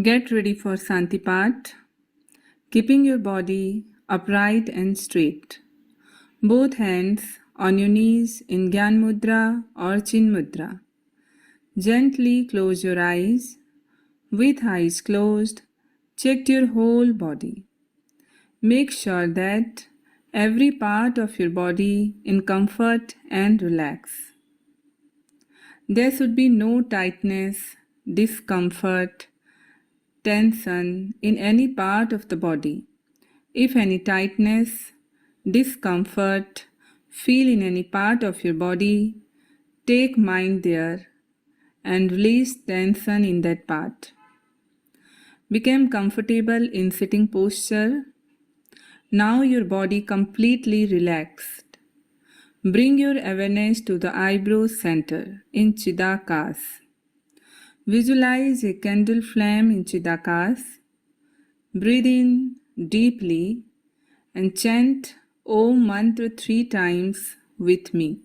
Get ready for Santipat, keeping your body upright and straight. Both hands on your knees in Gyan Mudra or Chin Mudra. Gently close your eyes. With eyes closed, check your whole body. Make sure that every part of your body in comfort and relax. There should be no tightness, discomfort, tension in any part of the body. If any tightness, discomfort, feel in any part of your body, take mind there and release tension in that part. Become comfortable in sitting posture. Now your body completely relaxed. Bring your awareness to the eyebrow center in Chidakas. Visualize a candle flame in Chidakas. Breathe in deeply and chant Om mantra 3 times with me.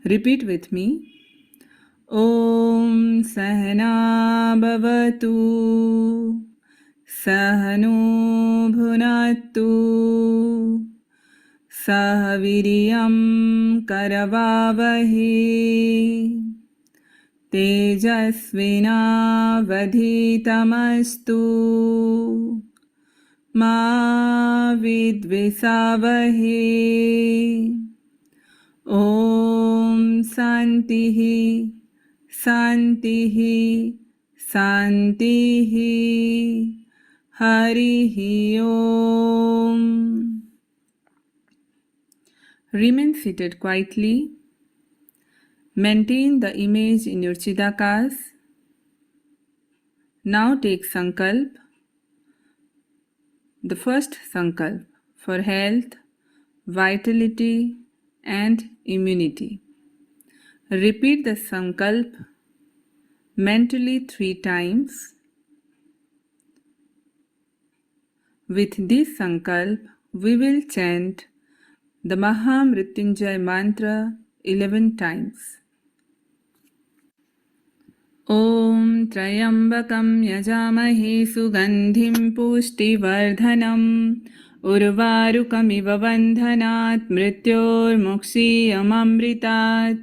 Repeat with me. Om Sahana Bhavatu Sahano Bhunatu Sahaviriyam Karavavahe Tejasvinavadhitamastu Ma Vidvisavahe. Om Santihi, Santihi, Santihi, Harihi Om. Remain seated quietly. Maintain the image in your Chidakas. Now take Sankalp. The first Sankalp for health, vitality, and immunity. Repeat the Sankalp mentally 3 times. With this Sankalp, we will chant the Mahamrityunjay mantra 11 times. Om Trayambakam Yajamahe Sugandhim Pushtivardhanam Urvarukamiva Bandhanat Mrityormuksiyamamritat.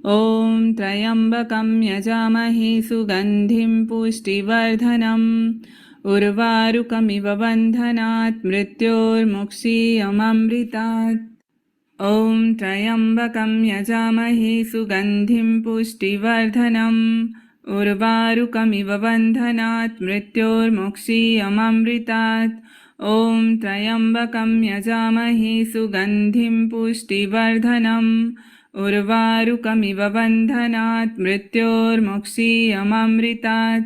Om Trayambakam Yajamahe Sugandhim Pushtivardhanam Urvarukamiva Bandhanat Mrityormuksiyamamritat. Om Trayambakam Yajamahe Sugandhim Pushtivardhanam Urvarukamiva Bandhanat Mrityormuksiyamamritat. Om Trayambakam Yajamahe Sugandhim Pushtivardhanam Urvarukamiva Bandhanat Mrityormuksiyamamritat.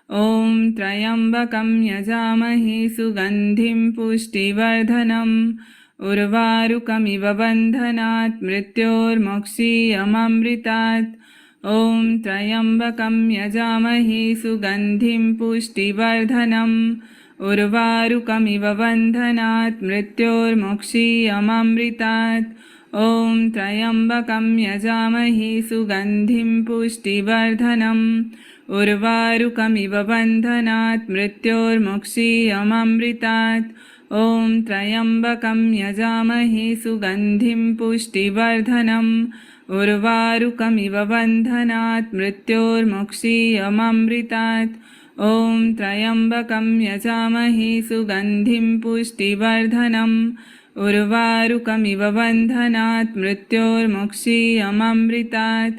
Om Trayambakam Yajamahe Sugandhim Pushtivardhanam Urvarukamiva Bandhanat Mrityormuksiyamamritat. Om Trayambakam Yajamahe Sugandhim Pushtivardhanam Urvarukamiva Bandhanat Mrityormuksiyamamritat. Om Trayambakam Yajamahe Sugandhim Pushtivardhanam Urvarukamiva Bandhanat Mrityormuksiyamamritat. Om Trayambakam Yajamahe Sugandhim Pushtivardhanam Urvarukamiva Bandhanat Mrityormuksiyamamritat. Om Trayambakam Yajamahe Sugandhim Pushtivardhanam Urvarukamiva Bandhanat Mrityormuksiyamamritat.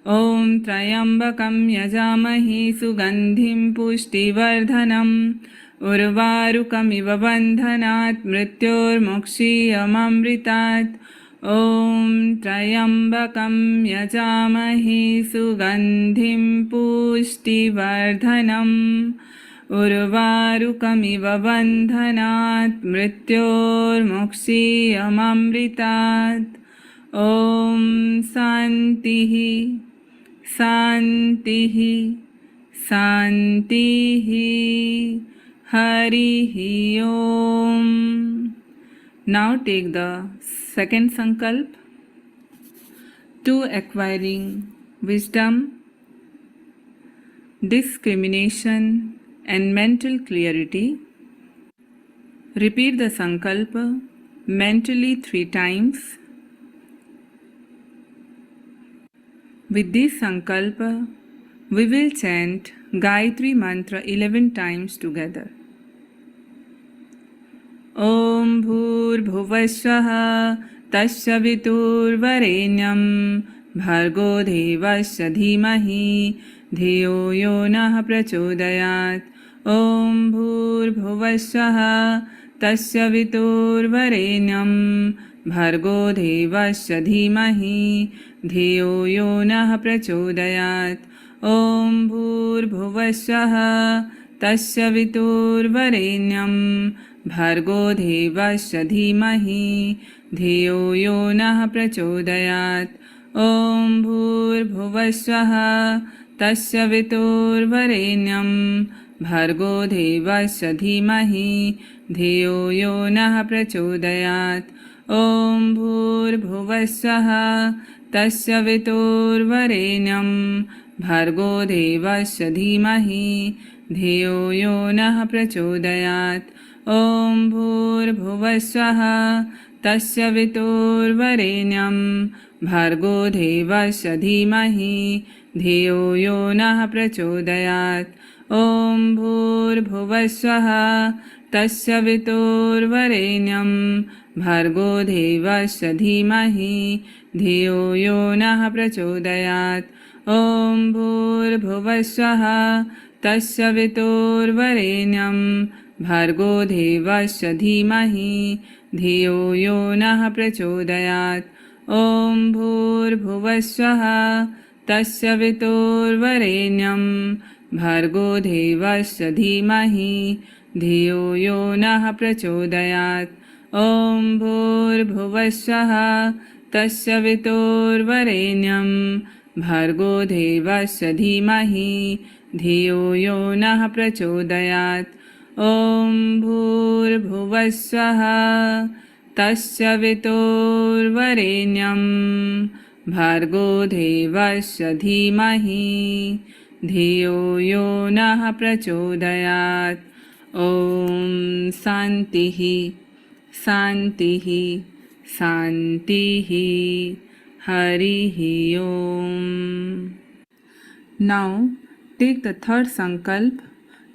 ॐ त्र्यम्बकं यजामहे सुगन्धिं पुष्टिवर्धनम् उर्वारुकमिव बन्धनात् मृत्योर्मुक्षीयमामृतात् ॐ त्र्यम्बकं यजामहे सुगन्धिं पुष्टिवर्धनम् उर्वारुकमिव बन्धनात् मृत्योर्मुक्षीयमामृतात् ॐ शान्तिः शान्तिः शान्तिः हरिः ॐ. Now take the second sankalp. To acquiring wisdom, discrimination and mental clarity, repeat the sankalpa mentally 3 times. With this sankalpa, we will chant Gayatri mantra 11 times together. Om Bhurbhuvasvah Tasya Viturvarenyam Bhargo Devasya Dhimahi Dhiyo Yo Nah Prachodayat. Om Bhurbhuvasvah Tasya Viturvarenyam Bhargo Devasya Dhimahi Dhiyo Yo Nah Prachodayat. Om Bhurbhuvasvah Tasya Viturvarenyam Bhargo Devasya Dhimahi Dhiyo Yo Nah Prachodayat. Om Bhurbhuvasvah Tasya Viturvarenyam Bhargo Devasya Dhimahi Dhiyo Yo Nah Prachodayat. Om Bhurbhuvasvah Tasya Viturvarenyam Bhargo Devasya Dhimahi Dhiyo Yo Nah Prachodayat. Om Bhurbhuvasvah Tasya Viturvarenyam Bhargo Devasya Dhimahi Dhiyo Yo Nah Prachodayat. Om Bhurbhuvasvah Tasya Viturvarenyam Bhargo Devasya Dhimahi Dhiyo Yo Nah Prachodayat. Om Bhurbhuvasvah Tasya Viturvarenyam Bhargo Devasya Dhimahi Dhiyo Yo Nah Prachodayat. Om Bhurbhuvasvah Tasya Viturvarenyam Bhargo Devasya Dhimahi Dhiyo Yo Nah Prachodayat. Om Bhurbhuvasvah Tasya Viturvarenyam Bhargo Devasya Dhimahi Dhiyo Yo Nah Prachodayat. Om Bhurbhuvasvah Tasya Viturvarenyam Bhargo Devasya Dhimahi Dhiyo Yo Nah Prachodayat. Om Shantihi Shantihi Shantihi Harihi Om. Now take the third sankalp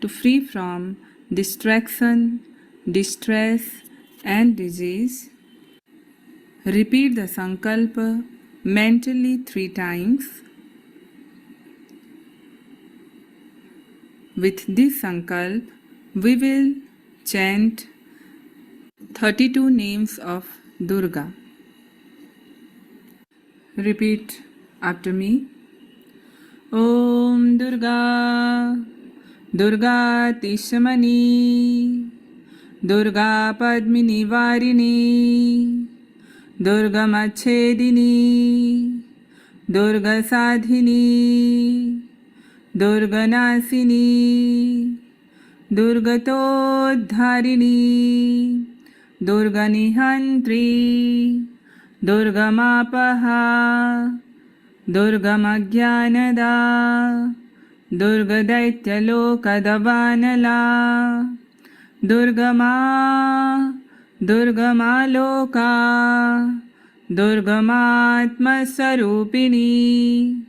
to free from distraction, distress and disease. Repeat the sankalpa mentally 3 times. With this sankalp, we will chant 32 names of Durga. Repeat after me. Om Durga, Durga Tishamani, Durga Padmini Varini, Durga Machedini, Durga Sadhini, Durga Nasini, Durga Todharini, Durga Nihantri, Durga Mapaha, Durga Magyanada, Durga Daitya Lokadavanala, Durga Ma, Durga Maloka, Durga Matma Sarupini,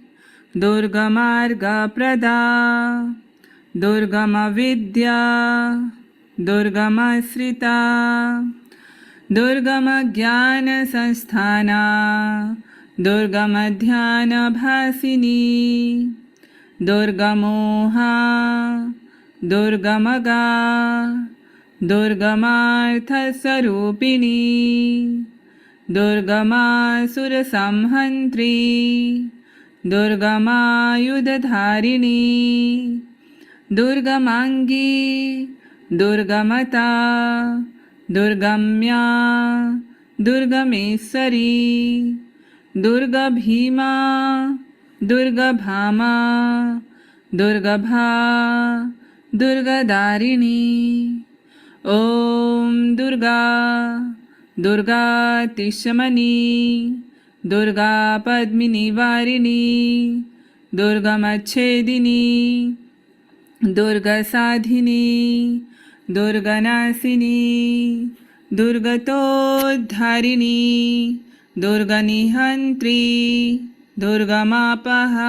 Durga Marga Prada, Durga Vidya, Durga Srita, Durga Jnana Sanstana, दुर्गमध्यानभासिनी दुर्गमोहा दुर्गमगा दुर्गमार्थस्वरूपिणी दुर्गमासुरसंहन्त्री दुर्गमायुधधारिणी दुर्गमाङ्गी दुर्गमता दुर्गम्या दुर्गमेश्वरी दुर्गभीमा दुर्गभामा दुर्गभा दुर्गदारिणी ॐ दुर्गा दुर्गातिशमनी दुर्गा पद्मिनीवारिणी दुर्गमच्छेदिनी दुर्गसाधिनी दुर्गनाशिनी दुर्गतोद्धारिणी दुर्गनिहन्त्री दुर्गमापहा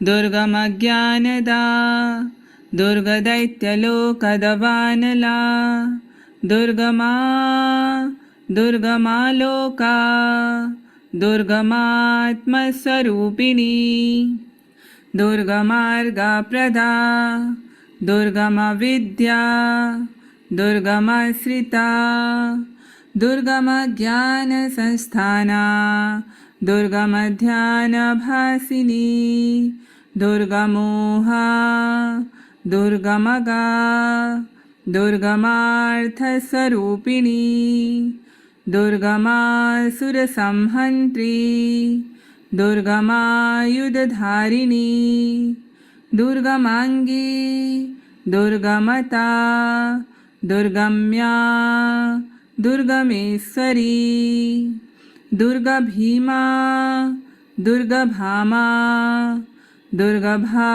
दुर्गमज्ञानदा दुर्गदैत्यलोकदवानला दुर्गमा दुर्गमालोका दुर्गमात्मस्वरूपिणी दुर्गमार्गप्रदा दुर्गमविद्या दुर्गमाश्रिता दुर्गमज्ञानसंस्थाना दुर्गमध्यानभासिनी दुर्गमोहा दुर्गमगा दुर्गमार्थस्वरूपिणी दुर्गमासुरसंहन्त्री दुर्गमायुधधारिणी दुर्गमाङ्गी दुर्गमता दुर्गम्या दुर्गमेश्वरी दुर्गभीमा दुर्गभामा दुर्गभा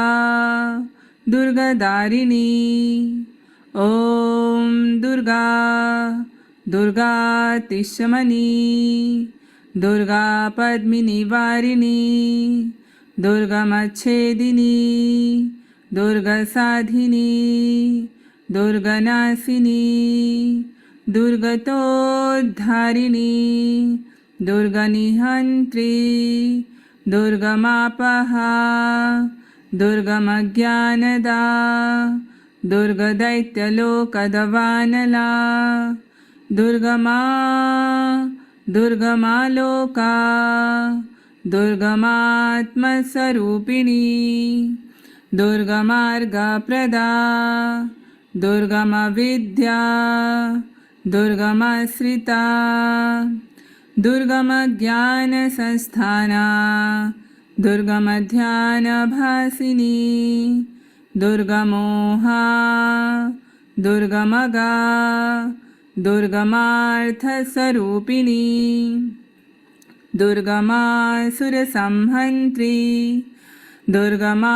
दुर्गदारिणी ॐ दुर्गा दुर्गातिशमनी दुर्गा पद्मिनीवारिणी दुर्गमच्छेदिनी दुर्गसाधिनी दुर्गनाशिनी दुर्गतोद्धारिणी दुर्गनिहन्त्री दुर्गमापहा दुर्गमज्ञानदा दुर्गदैत्यलोकदवानला दुर्गमा दुर्गमालोका दुर्गमात्मस्वरूपिणी दुर्गमार्गप्रदा दुर्गमविद्या दुर्गमाश्रिता दुर्गमज्ञानसंस्थाना दुर्गमध्यानभासिनी दुर्गमोहा दुर्गमगा दुर्गमार्थस्वरूपिणी दुर्गमासुरसंहन्त्री दुर्गमायुधधारिणी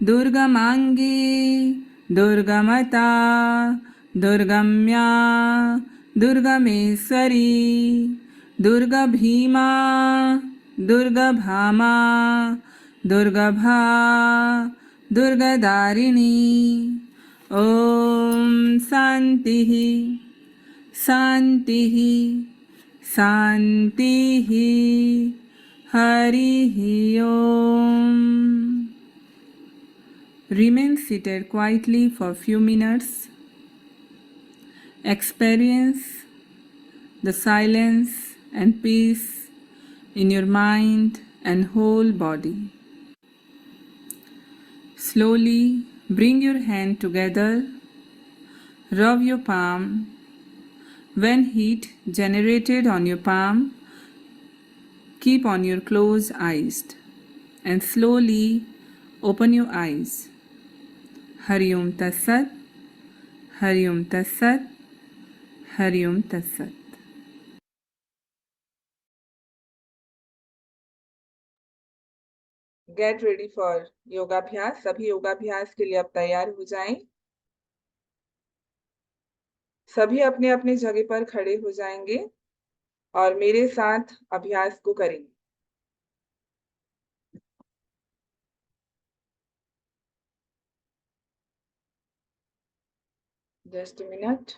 दुर्गमाङ्गी दुर्गमता दुर्गम्या दुर्गमेश्वरी दुर्गभीमा दुर्गभामा दुर्गभा दुर्गदारिणी ॐ शान्तिः शान्तिः शान्तिः हरिः ॐ Remain seated quietly for few minutes. Experience the silence and peace in your mind and whole body. Slowly bring your hand together. Rub your palm. When heat generated on your palm, keep on your closed eyes and slowly open your eyes. Hari Om Tat Sat, Hari Om Tat Sat, Hari Om Tat Sat. Get ready for योगाभ्यास। सभी योगाभ्यास के लिए अब तैयार हो जाएं। सभी अपने अपने जगह पर खड़े हो जाएंगे और मेरे साथ अभ्यास को करेंगे। Just a minute.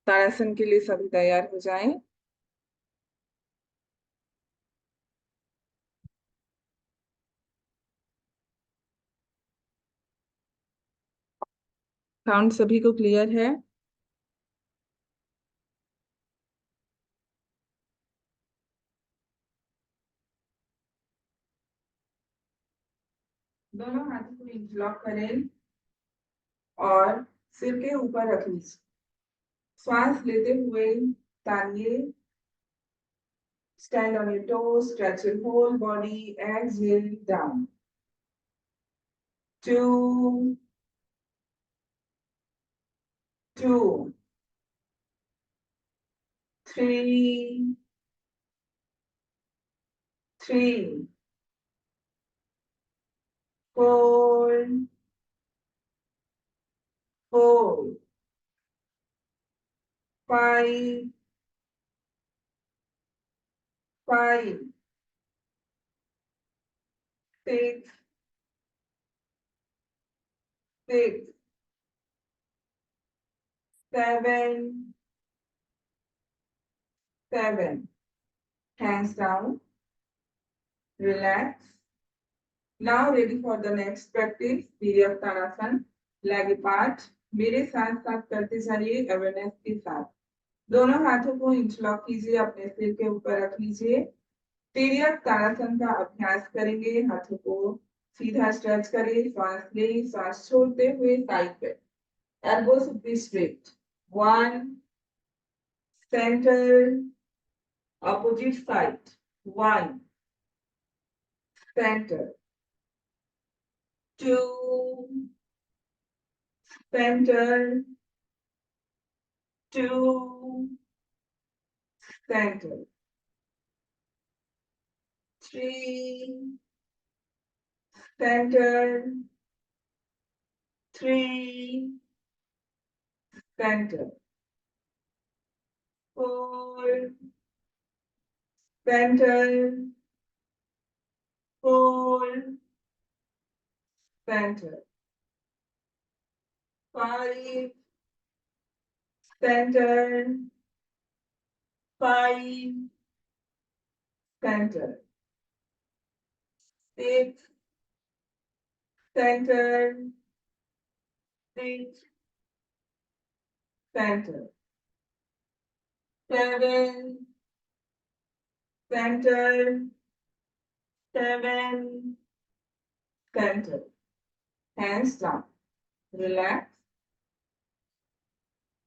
ताड़ासन के लिए सभी तैयार हो जाएं। साउंड सभी को क्लियर है? दोनों हाथों को इंटरलॉक करें और सिर के ऊपर रख लीजिए। श्वास लेते हुए तानिए। Stand on your toes, stretch your whole body, exhale down. 2, 2, 3, 3, 4, 4, 5, 5, 6, 6, 7, 7. Hands down, relax. Now ready for the next practice, Diryak Tanasan, leg apart. मेरे साथ साथ करते जाइए अवेयरनेस के साथ। दोनों हाथों को इंटरलॉक कीजिए, अपने सिर के ऊपर रख लीजिए। तिर्यक ताड़ासन का अभ्यास करेंगे। हाथों को सीधा स्ट्रेच करें, श्वास ले, श्वास छोड़ते हुए साइड पे, elbows should be straight. 1, center, opposite side. 1, center. 2, center. 2, center. 3, center. 3, center. 4, center. 4, center. 5, center. 5, center. 6, center. 6, center. 7, center. 7, center. Hands down. Relax.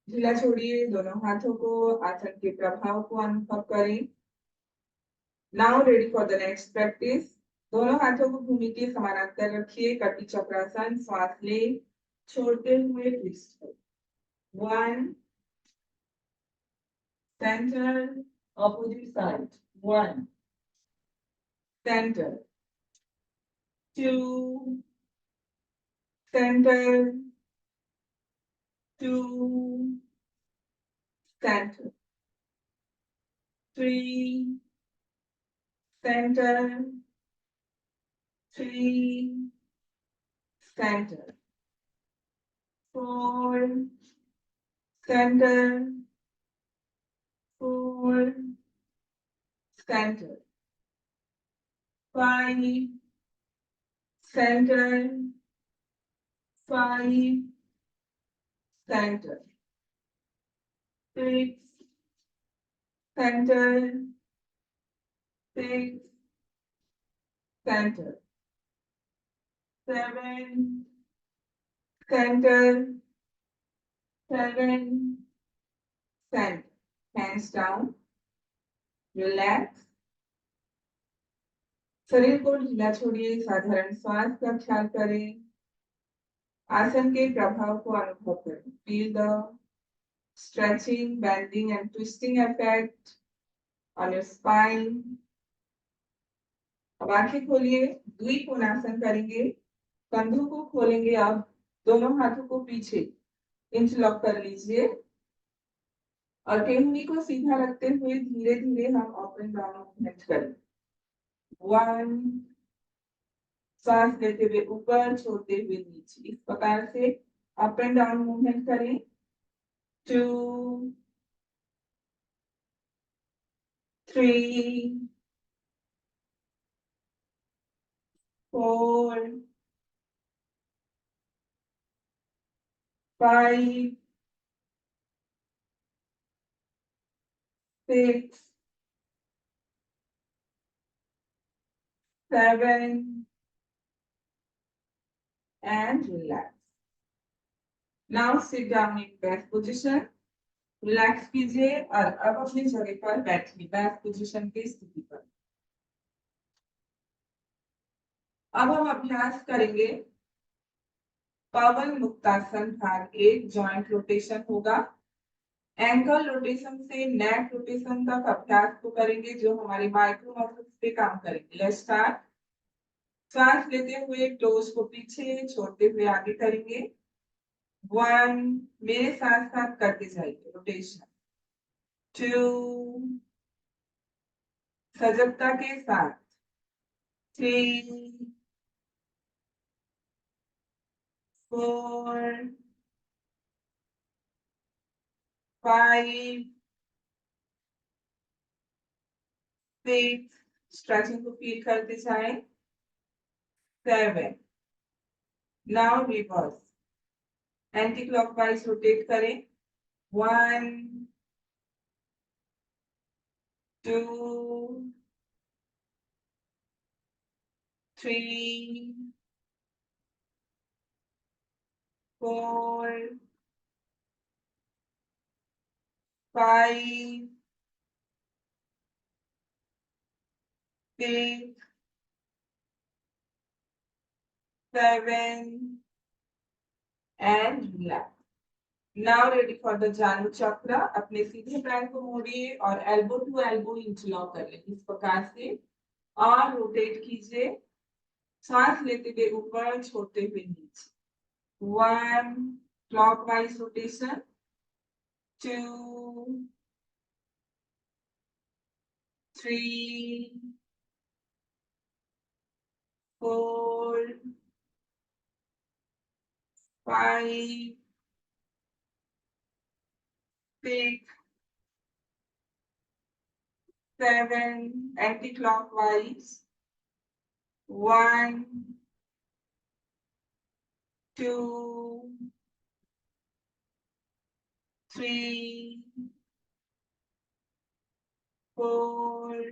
ढीला छोड़िए, दोनों हाथों को, आसन के प्रभाव को अनुभव करें। Now ready for the next practice. दोनों हाथों को भूमि के समानांतर रखिए, कटी चक्रासन, श्वास ले, छोड़ते हुए twist. 1, center, opposite side. 1, center. 2, center. 2, center. 3, center. 3, center. 4, center. 4, center. 5, center. 5, center. 6, center. 6, center. 7, center. 7, center. Hands down. Relax. शरीर को ढीला छोड़िए, साधारण श्वास का ख्याल करें। आसन के प्रभाव को अनुभव करें। Feel the stretching, bending and twisting effect on your spine. अब आंखें खोलिए, द्विकोणासन करेंगे। कंधों को खोलेंगे, आप दोनों हाथों को पीछे इंटरलॉक कर लीजिए और टेहनी को सीधा रखते हुए धीरे धीरे हम अप एंड डाउन मूवमेंट करें। 1, सांस लेते हुए ऊपर, छोड़ते हुए नीचे, इस प्रकार से अप एंड डाउन मूवमेंट करें। 2, 3, 4, 5, 6, 7, and relax. Now sit down in best position. Relax कीजिए और अब अपनी जगह पर बैठिए बैक पोजीशन की स्थिति पर। अब हम अभ्यास करेंगे पवन मुक्तासन भाग 1 जॉइंट रोटेशन होगा। एंकल रोटेशन से नेक रोटेशन तक अभ्यास को करेंगे जो हमारे माइक्रो मसल्स पे काम करेंगे। Let's start. सांस लेते हुए टोज को पीछे छोड़ते हुए आगे करेंगे। 1, मेरे साथ साथ करते जाइए रोटेशन। 2, सजगता के साथ। 3, 4, 5, 6, स्ट्रेचिंग को फील करते जाएं। 7, now reverse anti clockwise rotate करें। 1, 2, 3, 4, 5, 6, 7, and relax. Now ready for the जानु चक्र। अपने सीधे पैर को मोड़िए और एल्बो टू एल्बो इंटरलॉक कर लें इस प्रकार से और रोटेट कीजिए। सांस लेते हुए ऊपर छोड़ते हुए नीचे। 1, clockwise rotation. 2, 3, 4, 5, 6, 7, anti-clockwise. 1, 2, 3, 4,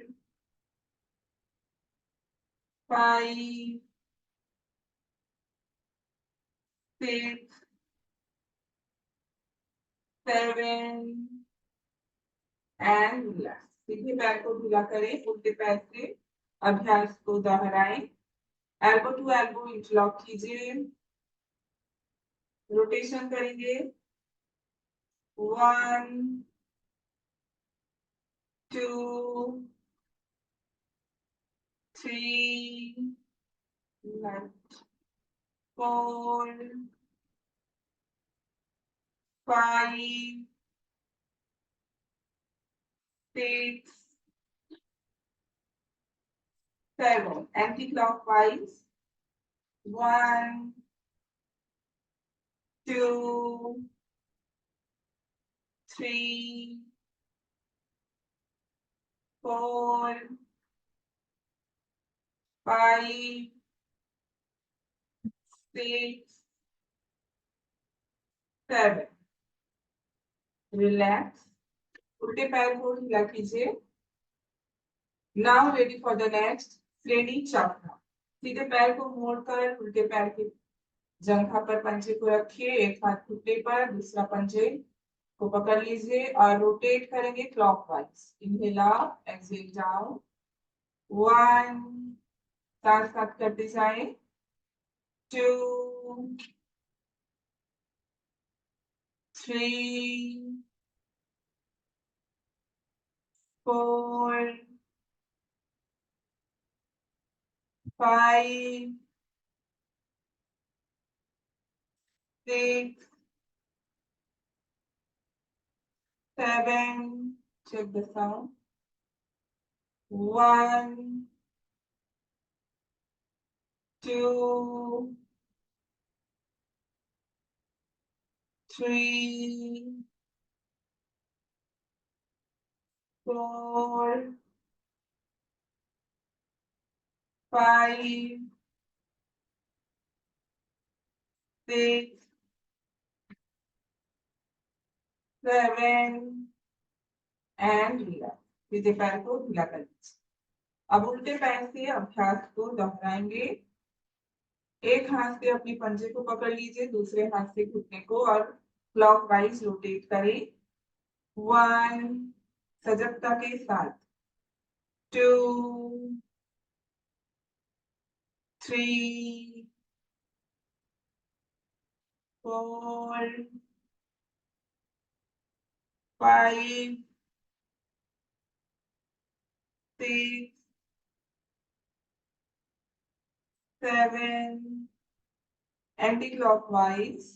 5, 6, 7, and relax. सीधे पैर को ढीला करें, उल्टे पैर से अभ्यास को दोहराएं। एल्बो टू एल्बो इंटरलॉक कीजिए। रोटेशन करेंगे। 1, 2, 3, 4, 5, 6, 7, anti-clockwise. 1, 2, 3, 4, 5, 6, 7. Relax. उल्टे पैर को ढीला कीजिए। Now ready for the next श्रेणी चक्र। सीधे पैर को मोड़कर उल्टे पैर की जंघा पर पंजे को रखिए। एक हाथ घुटने पर, दूसरा पंजे को पकड़ लीजिए और रोटेट करेंगे clockwise. Inhale up, exhale down. 1, साथ साथ करते जाएं। 2, 3, 4, 5, 6, 7. Check the sound. 1, 2, 3, 4, 5, 6, 7 and relax. सीधे पैर को ढीला कर लीजिए। अब उल्टे पैर से अभ्यास को दोहराएंगे। एक हाथ से अपनी पंजे को पकड़ लीजिए, दूसरे हाथ से घुटने को और क्लॉकवाइज रोटेट करें। 1, सजगता के साथ। 2, 3, 4, 5, 6, 7, anti-clockwise.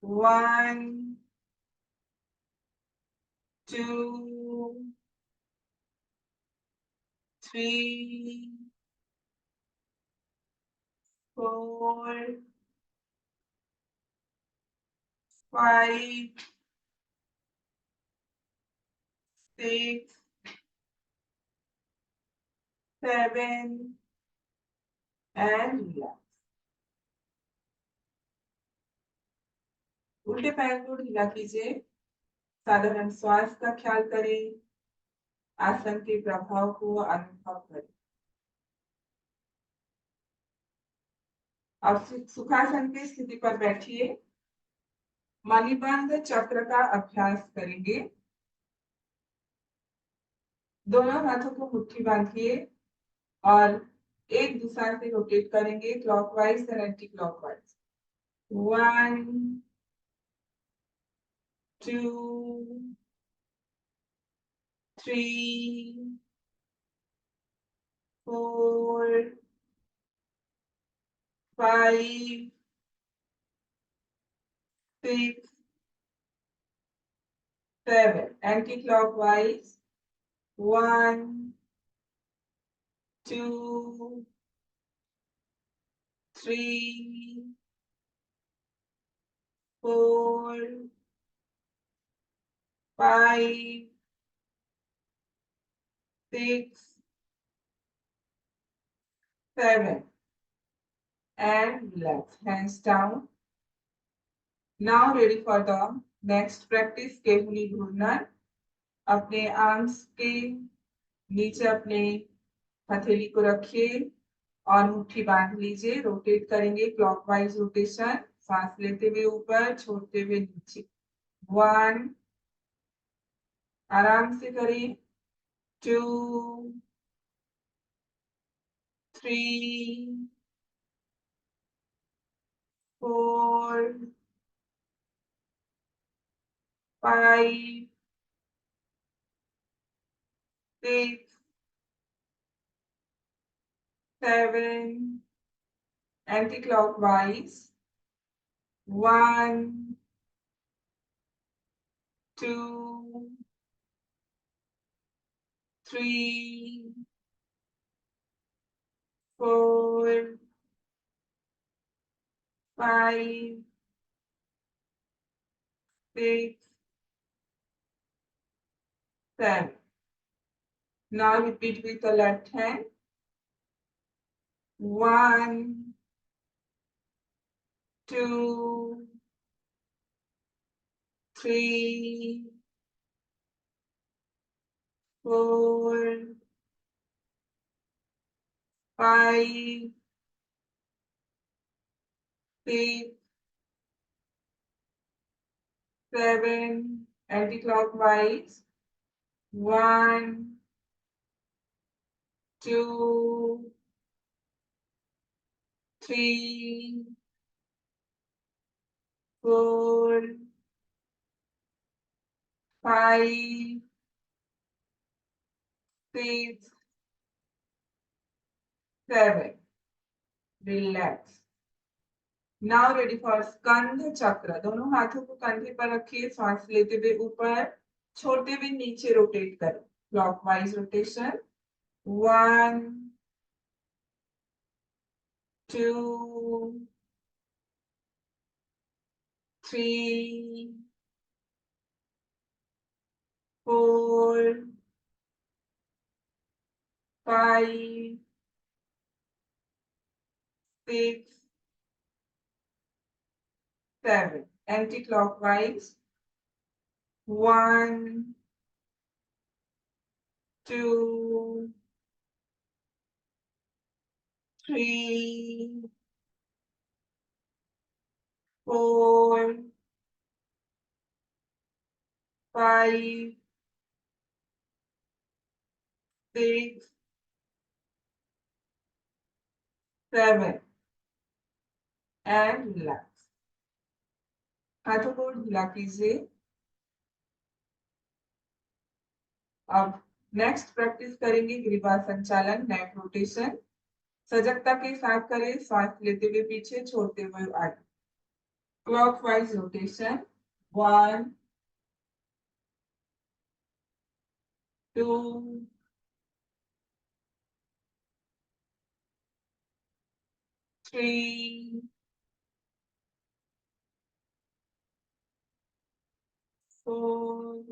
1, 2, 3, 4, 5, 6, 7 and relax. उल्टे पैर को ढीला कीजिए। साधारण श्वास का ख्याल करें। आसन के प्रभाव को अनुभव करें। अब सुखासन की स्थिति पर बैठिए। मणिबंध चक्र का अभ्यास करेंगे। दोनों हाथों को मुट्ठी बांधिए और एक दिशा से रोटेट करेंगे, क्लॉकवाइज और anti clockwise. 1, 2, 3, 4, 5, 6, 7 anti clockwise. 1, 2, 3, 4, 5, 6, 7 and relax. Hands down. Now ready for the next practice. Carefully ढूंढना। अपने आर्म्स के नीचे अपने हथेली को रखिए और मुट्ठी बांध लीजिए। रोटेट करेंगे, क्लॉकवाइज रोटेशन। सांस लेते हुए ऊपर, छोड़ते हुए नीचे। 1, आराम से करें। 2, 3, 4, 5, 6, 7 anti-clockwise. 1, 2, 3, 4, 5, 6, 7. Now repeat with the left hand. 1, 2, 3, 4, 5, 6, 7 anti-clockwise. 1, 2, 3, 4, 5, 6, 7. Relax. Now ready for स्कंध चक्र। दोनों हाथों को कंधे पर रखिए। सांस लेते हुए ऊपर, छोड़ते हुए नीचे रोटेट करें। Clockwise rotation. 1, 2, 3, 4, 5, 6, 7. Anti-clockwise. 1, 2, 3, 4, 5, 6, 7 and relax. हाथों को ढीला कीजिए। अब नेक्स्ट प्रैक्टिस करेंगे ग्रीवा संचालन, नेक रोटेशन। सजगता के साथ करें, सांस लेते हुए पीछे, छोड़ते हुए आगे। Clockwise rotation. 1, 2, 3, 4,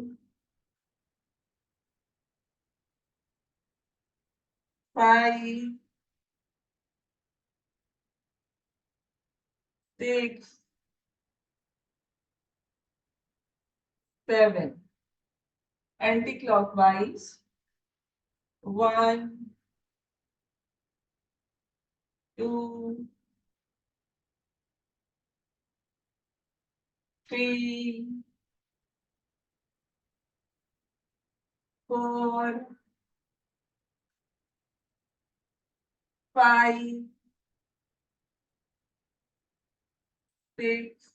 5, 6, 7. Anti-clockwise. 1, 2, 3, 4, 5, 6,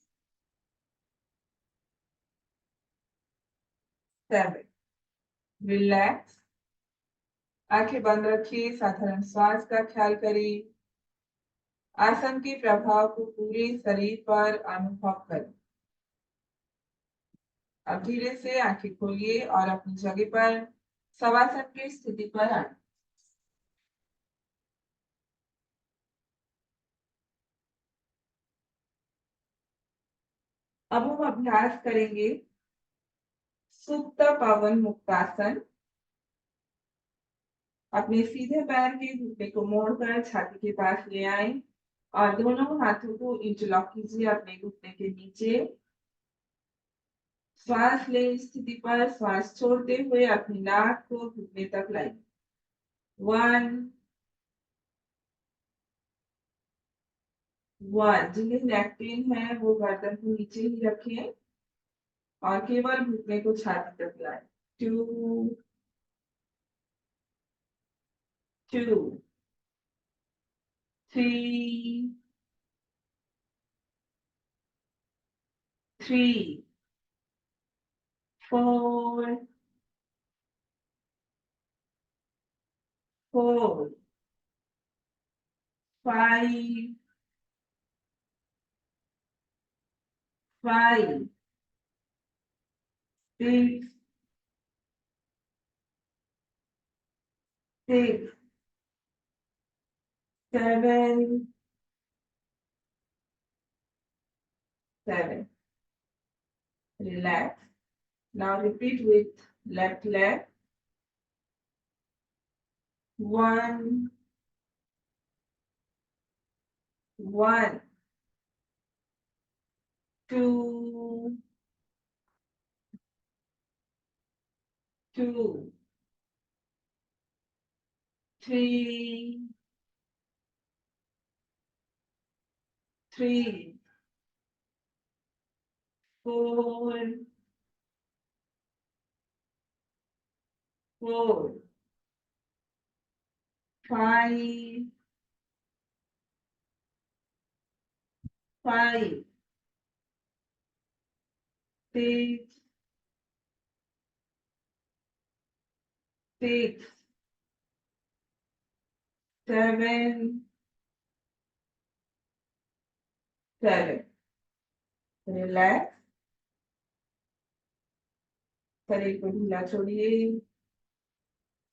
7. रिलैक्स। आंखें बंद रखिए, साधारण श्वास का ख्याल करिए। आसन के प्रभाव को पूरे शरीर पर अनुभव करें। अब धीरे से आंखें खोलिए और अपनी जगह पर शवासन की स्थिति पर आए। अब हम अभ्यास करेंगे सुप्त पवन मुक्तासन। अपने सीधे पैर के घुटने को मोड़कर छाती के पास ले आए और दोनों हाथों को इंटरलॉक कीजिए अपने घुटने के नीचे। श्वास ले स्थिति पर श्वास छोड़ते हुए अपनी नाक को घुटने तक लाइए। 1, 1। जिन्हें नेक पेन है वो गर्दन को नीचे ही रखें और केवल घुटने को छाती तक लाएं। 2, 2, 3, 3, 4, 4, 5, 5, 6, 6, 7, 7. Relax. Now repeat with left leg. 1, 1, 2, 2, 3, 3, 4, 4, 5, 5, 6, 6, 7, 7. Relax. शरीर को ढीला छोड़िए।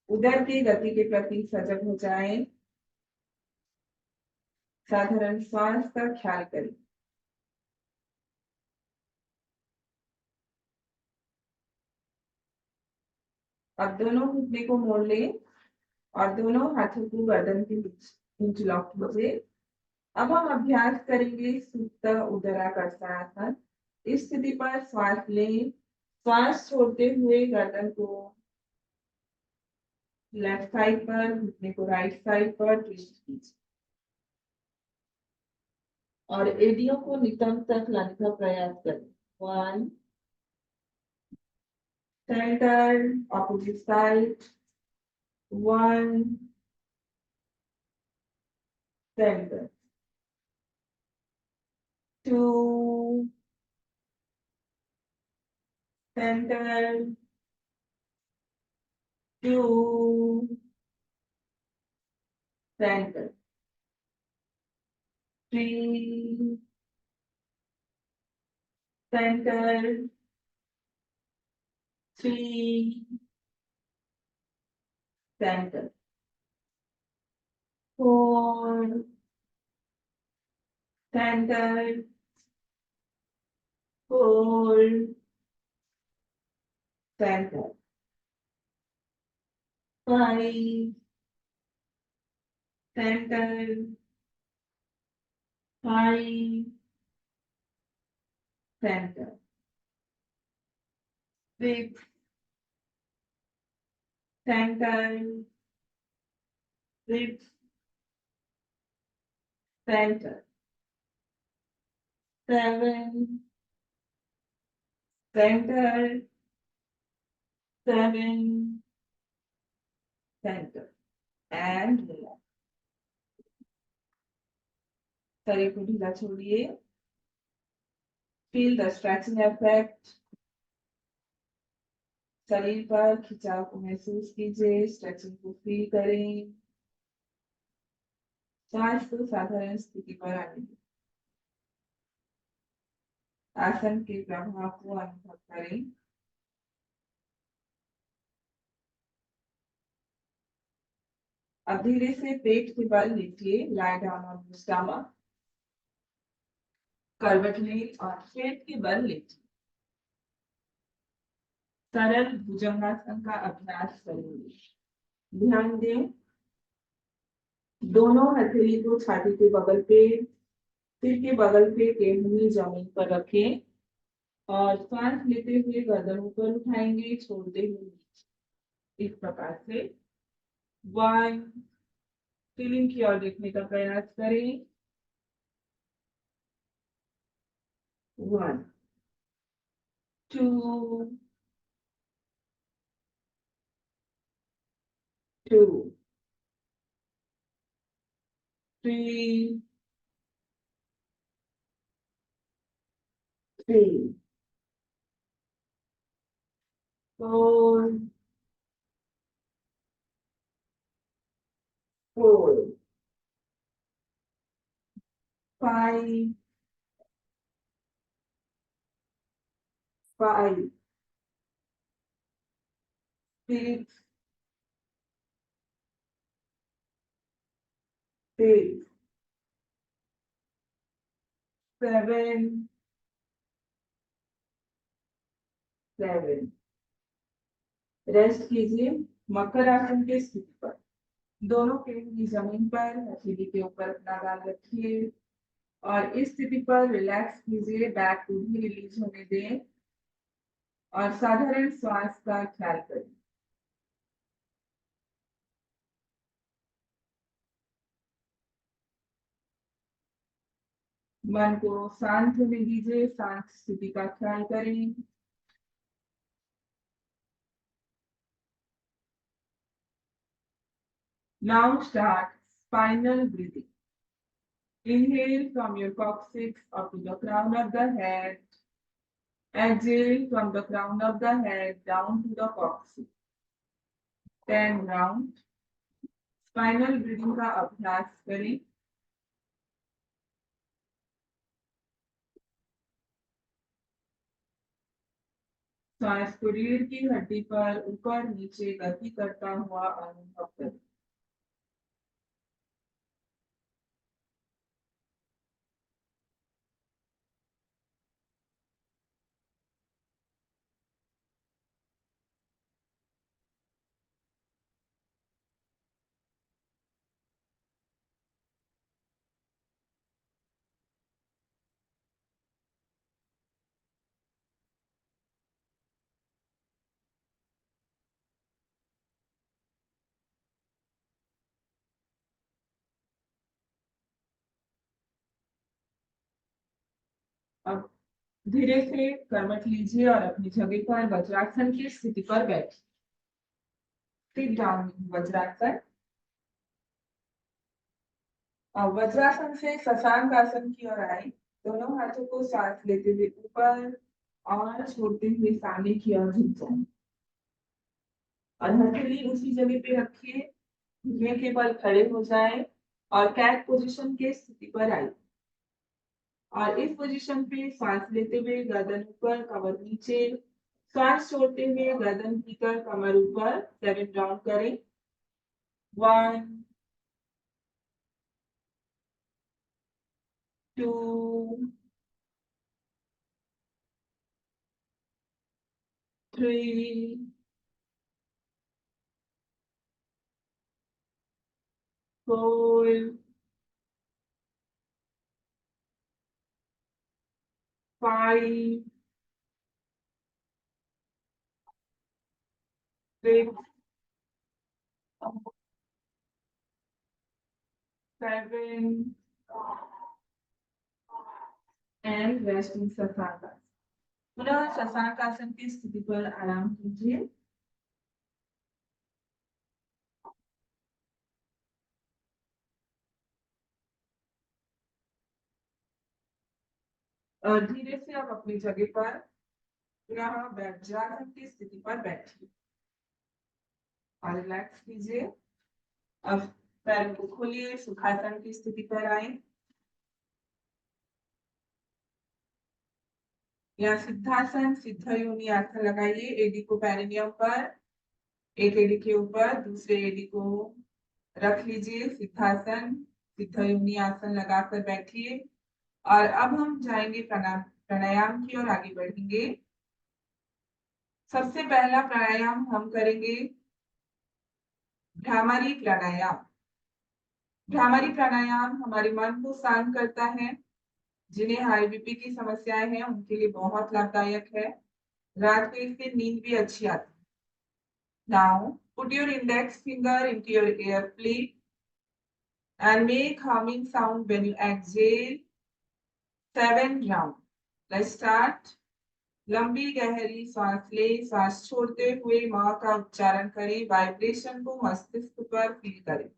उदर की गति के प्रति सजग हो जाएं। साधारण श्वास का ख्याल करें। अब दोनों घुटने को मोड़ लें और दोनों हाथों को गर्दन के बीच इंटरलॉक कीजिए। अब हम अभ्यास करेंगे सुप्त उदराकर्षणासन। इस स्थिति पर श्वास लें, श्वास छोड़ते हुए गर्दन को लेफ्ट साइड पर, घुटने को राइट साइड पर ट्विस्ट कीजिए और एडियो को नितंब तक लाने का प्रयास करें। 1, centre, opposite side, 1, centre, 2, centre, 2, centre, 3, centre, 3, centre, 4, centre, 4, centre, 5, centre, 5, centre, 6, centre, 6, centre, 7, centre, 7, centre and relax. शरीर को ढीला छोड़िए। Feel the stretching effect. शरीर पर खिंचाव को महसूस कीजिए, स्ट्रेचिंग को फील करें। सांस को साधारण स्थिति पर आने दें। आसन के प्रभाव को अनुभव करें। अब धीरे से पेट के बल लीजिए, lie down on the stomach. करवट लें और पेट के बल लीजिए। सरल भुजंगासन का अभ्यास करेंगे। ध्यान दें, दोनों हथेली को छाती के बगल पे, सिर के बगल पे टेढ़ी जमीन पर रखें और सांस लेते हुए गर्दन ऊपर उठाएंगे, छोड़ते हुए नीचे। इस प्रकार से 1, सीलिंग की ओर देखने का प्रयास करें। 1, 2, 2, 3, 3, 4, 4, 5, 5, 6, 6, 7, 7। रेस्ट कीजिए मकर आसन के स्थिति पर। दोनों पेट जमीन पर, हथेली के ऊपर अपना गाल रखिए और इस स्थिति पर रिलैक्स कीजिए, बैक को भी रिलीज होने दें और साधारण श्वास का ख्याल करें। मन को शांत होने दीजिए, शांत स्थिति का ख्याल करें। Now start spinal breathing. Inhale from your coccyx up to the crown of the head. Exhale from the crown of the head down to the coccyx. 10 round. Spinal breathing का अभ्यास करें। सांस को रीढ़ की हड्डी पर ऊपर नीचे गति करता हुआ अनुभव करें। धीरे से करवट लीजिए और अपनी जगह पर वज्रासन की स्थिति पर बैठिए। Sit down vajrasana. और वज्रासन से शशांक आसन की ओर आए। दोनों हाथों को सांस लेते हुए ऊपर और छोड़ते हुए सामने की ओर झुक जाए। और हथेली उसी जगह पे रखिए। घुटने के बल खड़े हो जाए और कैट पोजीशन के स्थिति पर आए। और इस पोजीशन पे सांस लेते हुए गर्दन ऊपर कमर नीचे, सांस छोड़ते हुए गर्दन भीतर कमर ऊपर 7 राउंड करें। 1 2 3 4 5 6 7 एंड रेस्ट इन शशांक आसन। पुनः शशांक आसन की स्थिति पर आराम कीजिए। और धीरे से आप अपनी जगह पर पुनः वज्रासन की स्थिति पर बैठिए और रिलैक्स कीजिए। अब पैर को खोलिए, सुखासन की स्थिति पर आए या सिद्धासन, सिद्ध योनि आसन लगाइए। एडी को पेरिनियम पर, एक एडी के ऊपर दूसरे एडी को रख लीजिए। सिद्धासन, सिद्ध योनि आसन लगाकर बैठिए। और अब हम जाएंगे प्राणायाम की ओर आगे बढ़ेंगे। सबसे पहला प्राणायाम हम करेंगे भ्रामरी प्राणायाम। भ्रामरी प्राणायाम हमारे मन को शांत करता है। जिन्हें हाई बीपी की समस्याएं हैं उनके लिए बहुत लाभदायक है। रात को इससे नींद भी अच्छी आती है। Now, put your index finger into your ear flap and make humming sound when you exhale. 7 round. Let's start. लंबी गहरी सांस ले, सांस छोड़ते हुए मां का उच्चारण करें, वाइब्रेशन को मस्तिष्क पर फील करें।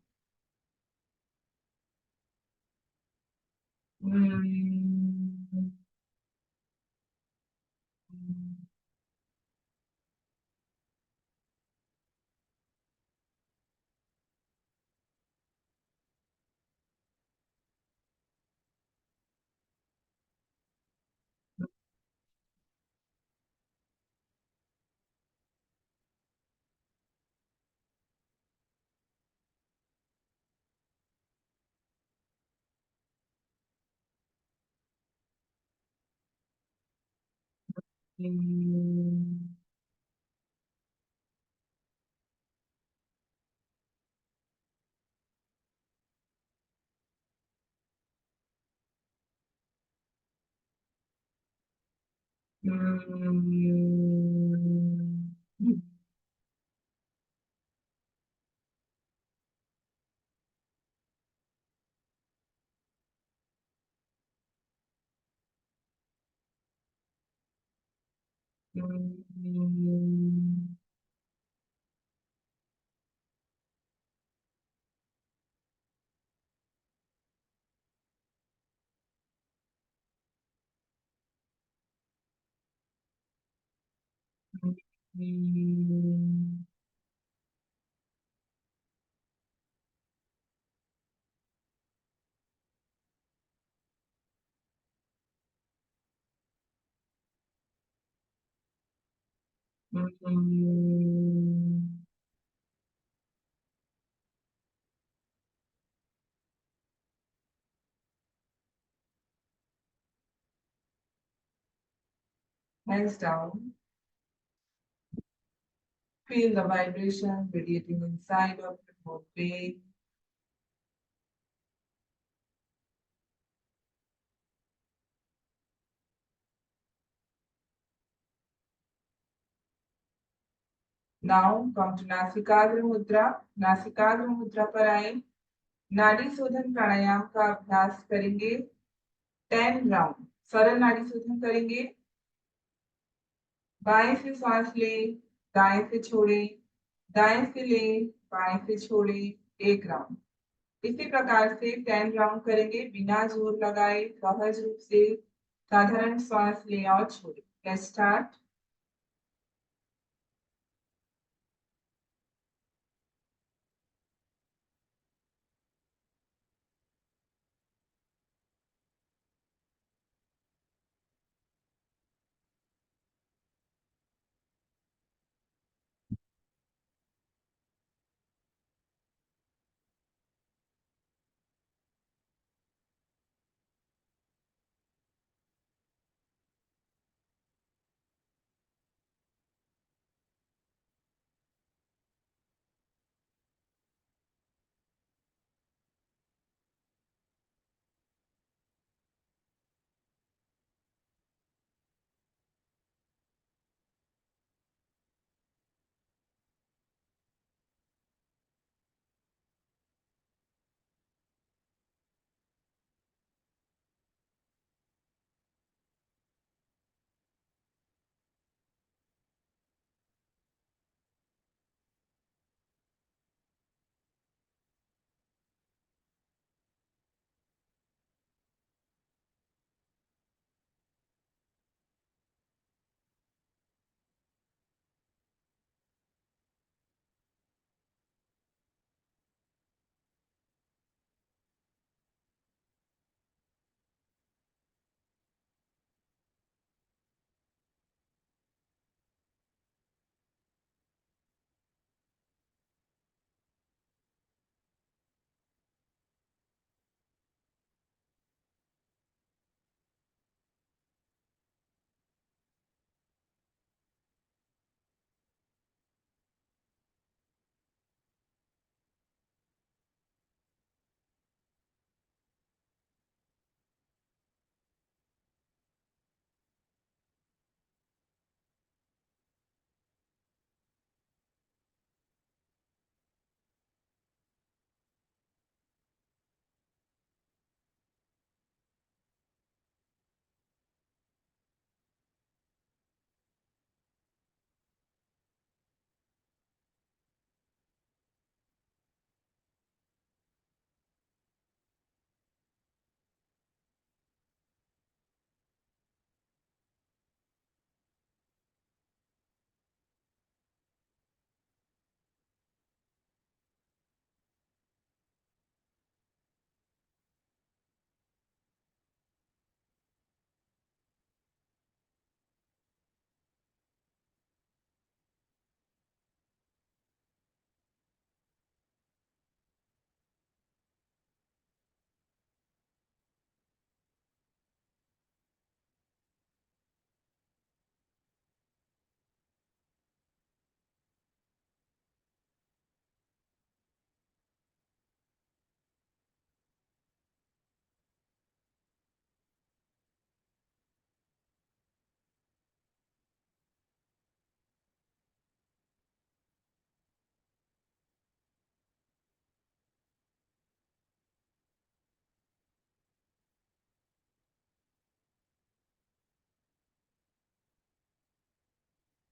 Hands down. Feel the vibration radiating inside of your brain. Now come to नासिकाग्र मुद्रा। नासिकाग्र मुद्रा पर आए। नाड़ी शोधन प्राणायाम का अभ्यास करेंगे 10 राउंड। सरल नाड़ी शोधन करेंगे। बाएं से श्वास लें, दाएं से छोड़ें, दाएं से लें, बाएं से छोड़ें, 1 राउंड। इसी प्रकार से 10 राउंड करेंगे बिना जोर लगाए, सहज रूप से साधारण श्वास लें और छोड़ें। Let's start.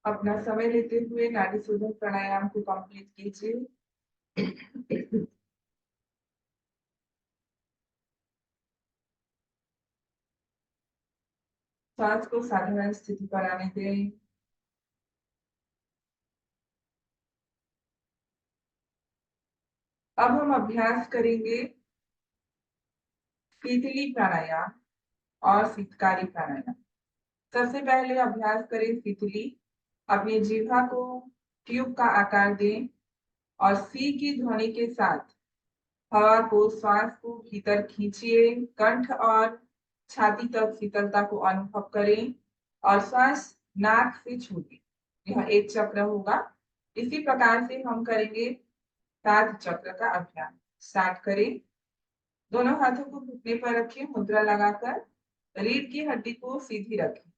अपना समय लेते हुए नाड़ी शोधन प्राणायाम को कंप्लीट कीजिए। सांस को साधारण स्थिति पर आने दें। अब हम अभ्यास करेंगे शीतली प्राणायाम और शीतकारी प्राणायाम। सबसे पहले अभ्यास करें शीतली। अपनी जिह्वा को ट्यूब का आकार दें और सी की ध्वनि के साथ हवा को, श्वास को भीतर खींचिए। कंठ और छाती तक शीतलता को अनुभव करें और श्वास नाक से छोड़ें। यह एक चक्र होगा। इसी प्रकार से हम करेंगे 7 चक्र का अभ्यास। स्टार्ट करें। दोनों हाथों को घुटने पर रखें, मुद्रा लगाकर रीढ़ की हड्डी को सीधी रखें।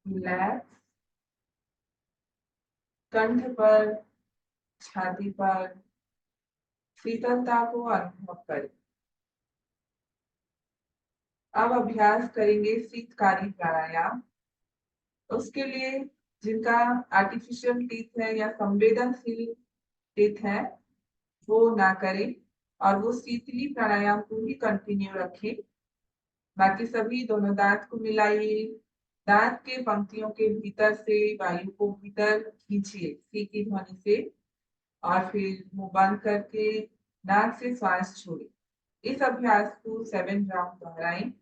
रिलैक्स। कंठ पर, छाती पर शीतलता को अनुभव करें। अब अभ्यास करेंगे शीतकारी प्राणायाम। उसके लिए जिनका आर्टिफिशियल टीथ है या संवेदनशील टीथ है वो ना करें और वो शीतली प्राणायाम को ही कंटिन्यू रखें। बाकी सभी दोनों दांत को मिलाइए, दांत के पंक्तियों के भीतर से वायु को भीतर खींचिए सी की ध्वनि से और फिर मुंह बंद करके नाक से श्वास छोड़े। इस अभ्यास को 7 राउंड दोहराएं।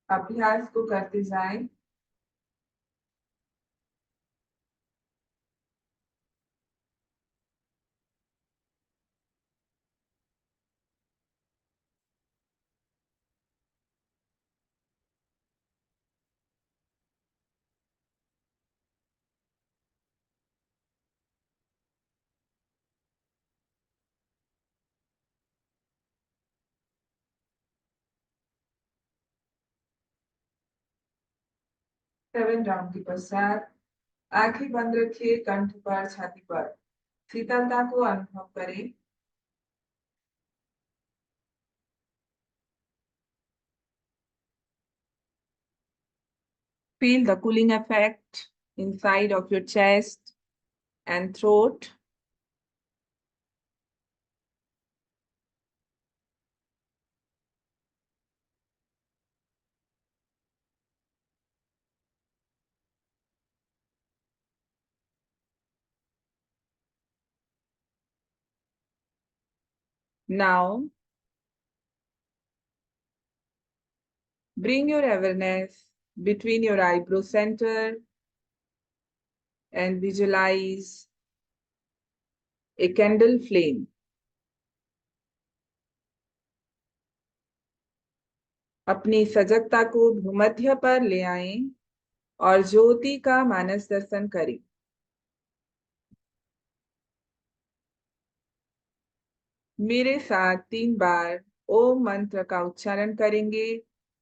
अभ्यास को करते जाएं। सेवन राउंड के पश्चात आंखें बंद रखिए, कंठ पर, छाती पर शीतलता को अनुभव करें। Feel the cooling effect inside of your chest and throat. Now, bring your awareness between your eyebrow center and visualize a candle flame. अपनी सजगता को भूमध्य पर ले आएं और ज्योति का मानस दर्शन करें। मेरे साथ 3 बार ओम मंत्र का उच्चारण करेंगे।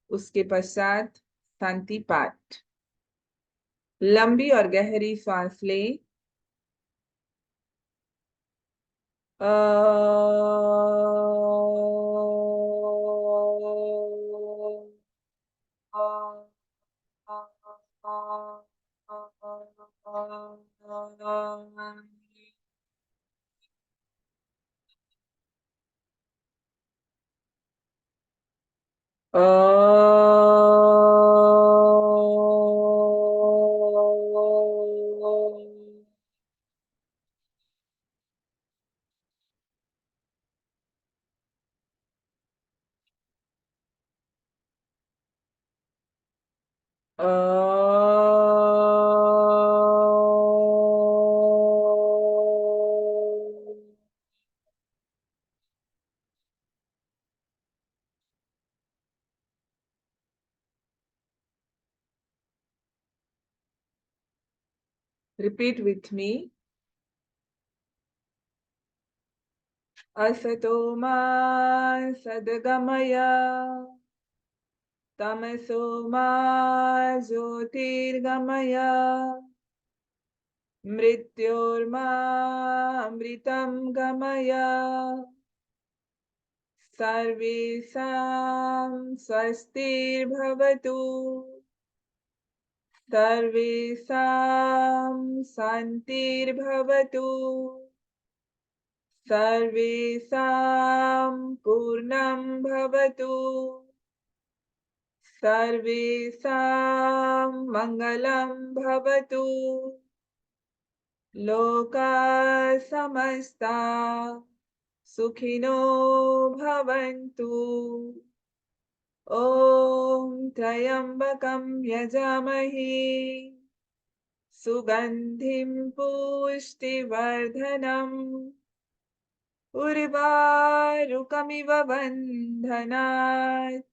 उसके पश्चात शांति पाठ। लंबी और गहरी सांस लें। Repeat with me. असतो मा सद्गमय तमसो मा ज्योतिर्गमय मृत्योर्मामृतं गमय सर्वेषां स्वस्तिर्भवतु सर्वेषां शान्तिर्भवतु सर्वेषां पूर्णं भवतु सर्वेषां मङ्गलं भवतु लोका समस्ता सुखिनो भवन्तु। ॐ त्र्यम्बकं यजामहे सुगन्धिं पुष्टिवर्धनम् उर्वारुकमिव बन्धनात्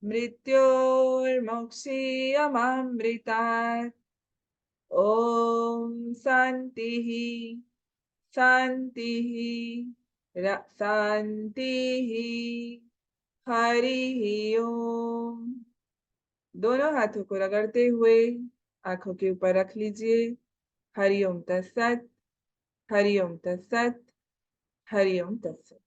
मृत्योर्मुक्षीयमामृतात्। ॐ शान्तिः शान्तिः शान्तिः। हरिः ओम। दोनों हाथों को रगड़ते हुए आंखों के ऊपर रख लीजिए। हरि ओम तत्सत, हरि ओम तत्सत, हरि ओम तत्सत।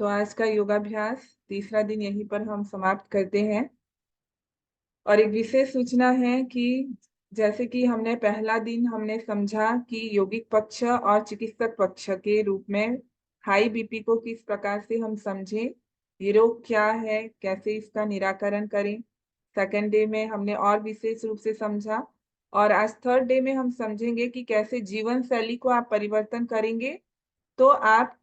तो आज का योगाभ्यास तीसरा दिन यहीं पर हम समाप्त करते हैं। और एक विशेष सूचना है कि जैसे कि हमने पहला दिन हमने समझा कि यौगिक पक्ष और चिकित्सक पक्ष के रूप में हाई बीपी को किस प्रकार से हम समझें, ये रोग क्या है, कैसे इसका निराकरण करें। सेकेंड डे में हमने और विशेष रूप से समझा, और आज थर्ड डे में हम समझेंगे कि कैसे जीवन शैली को आप परिवर्तन करेंगे तो आप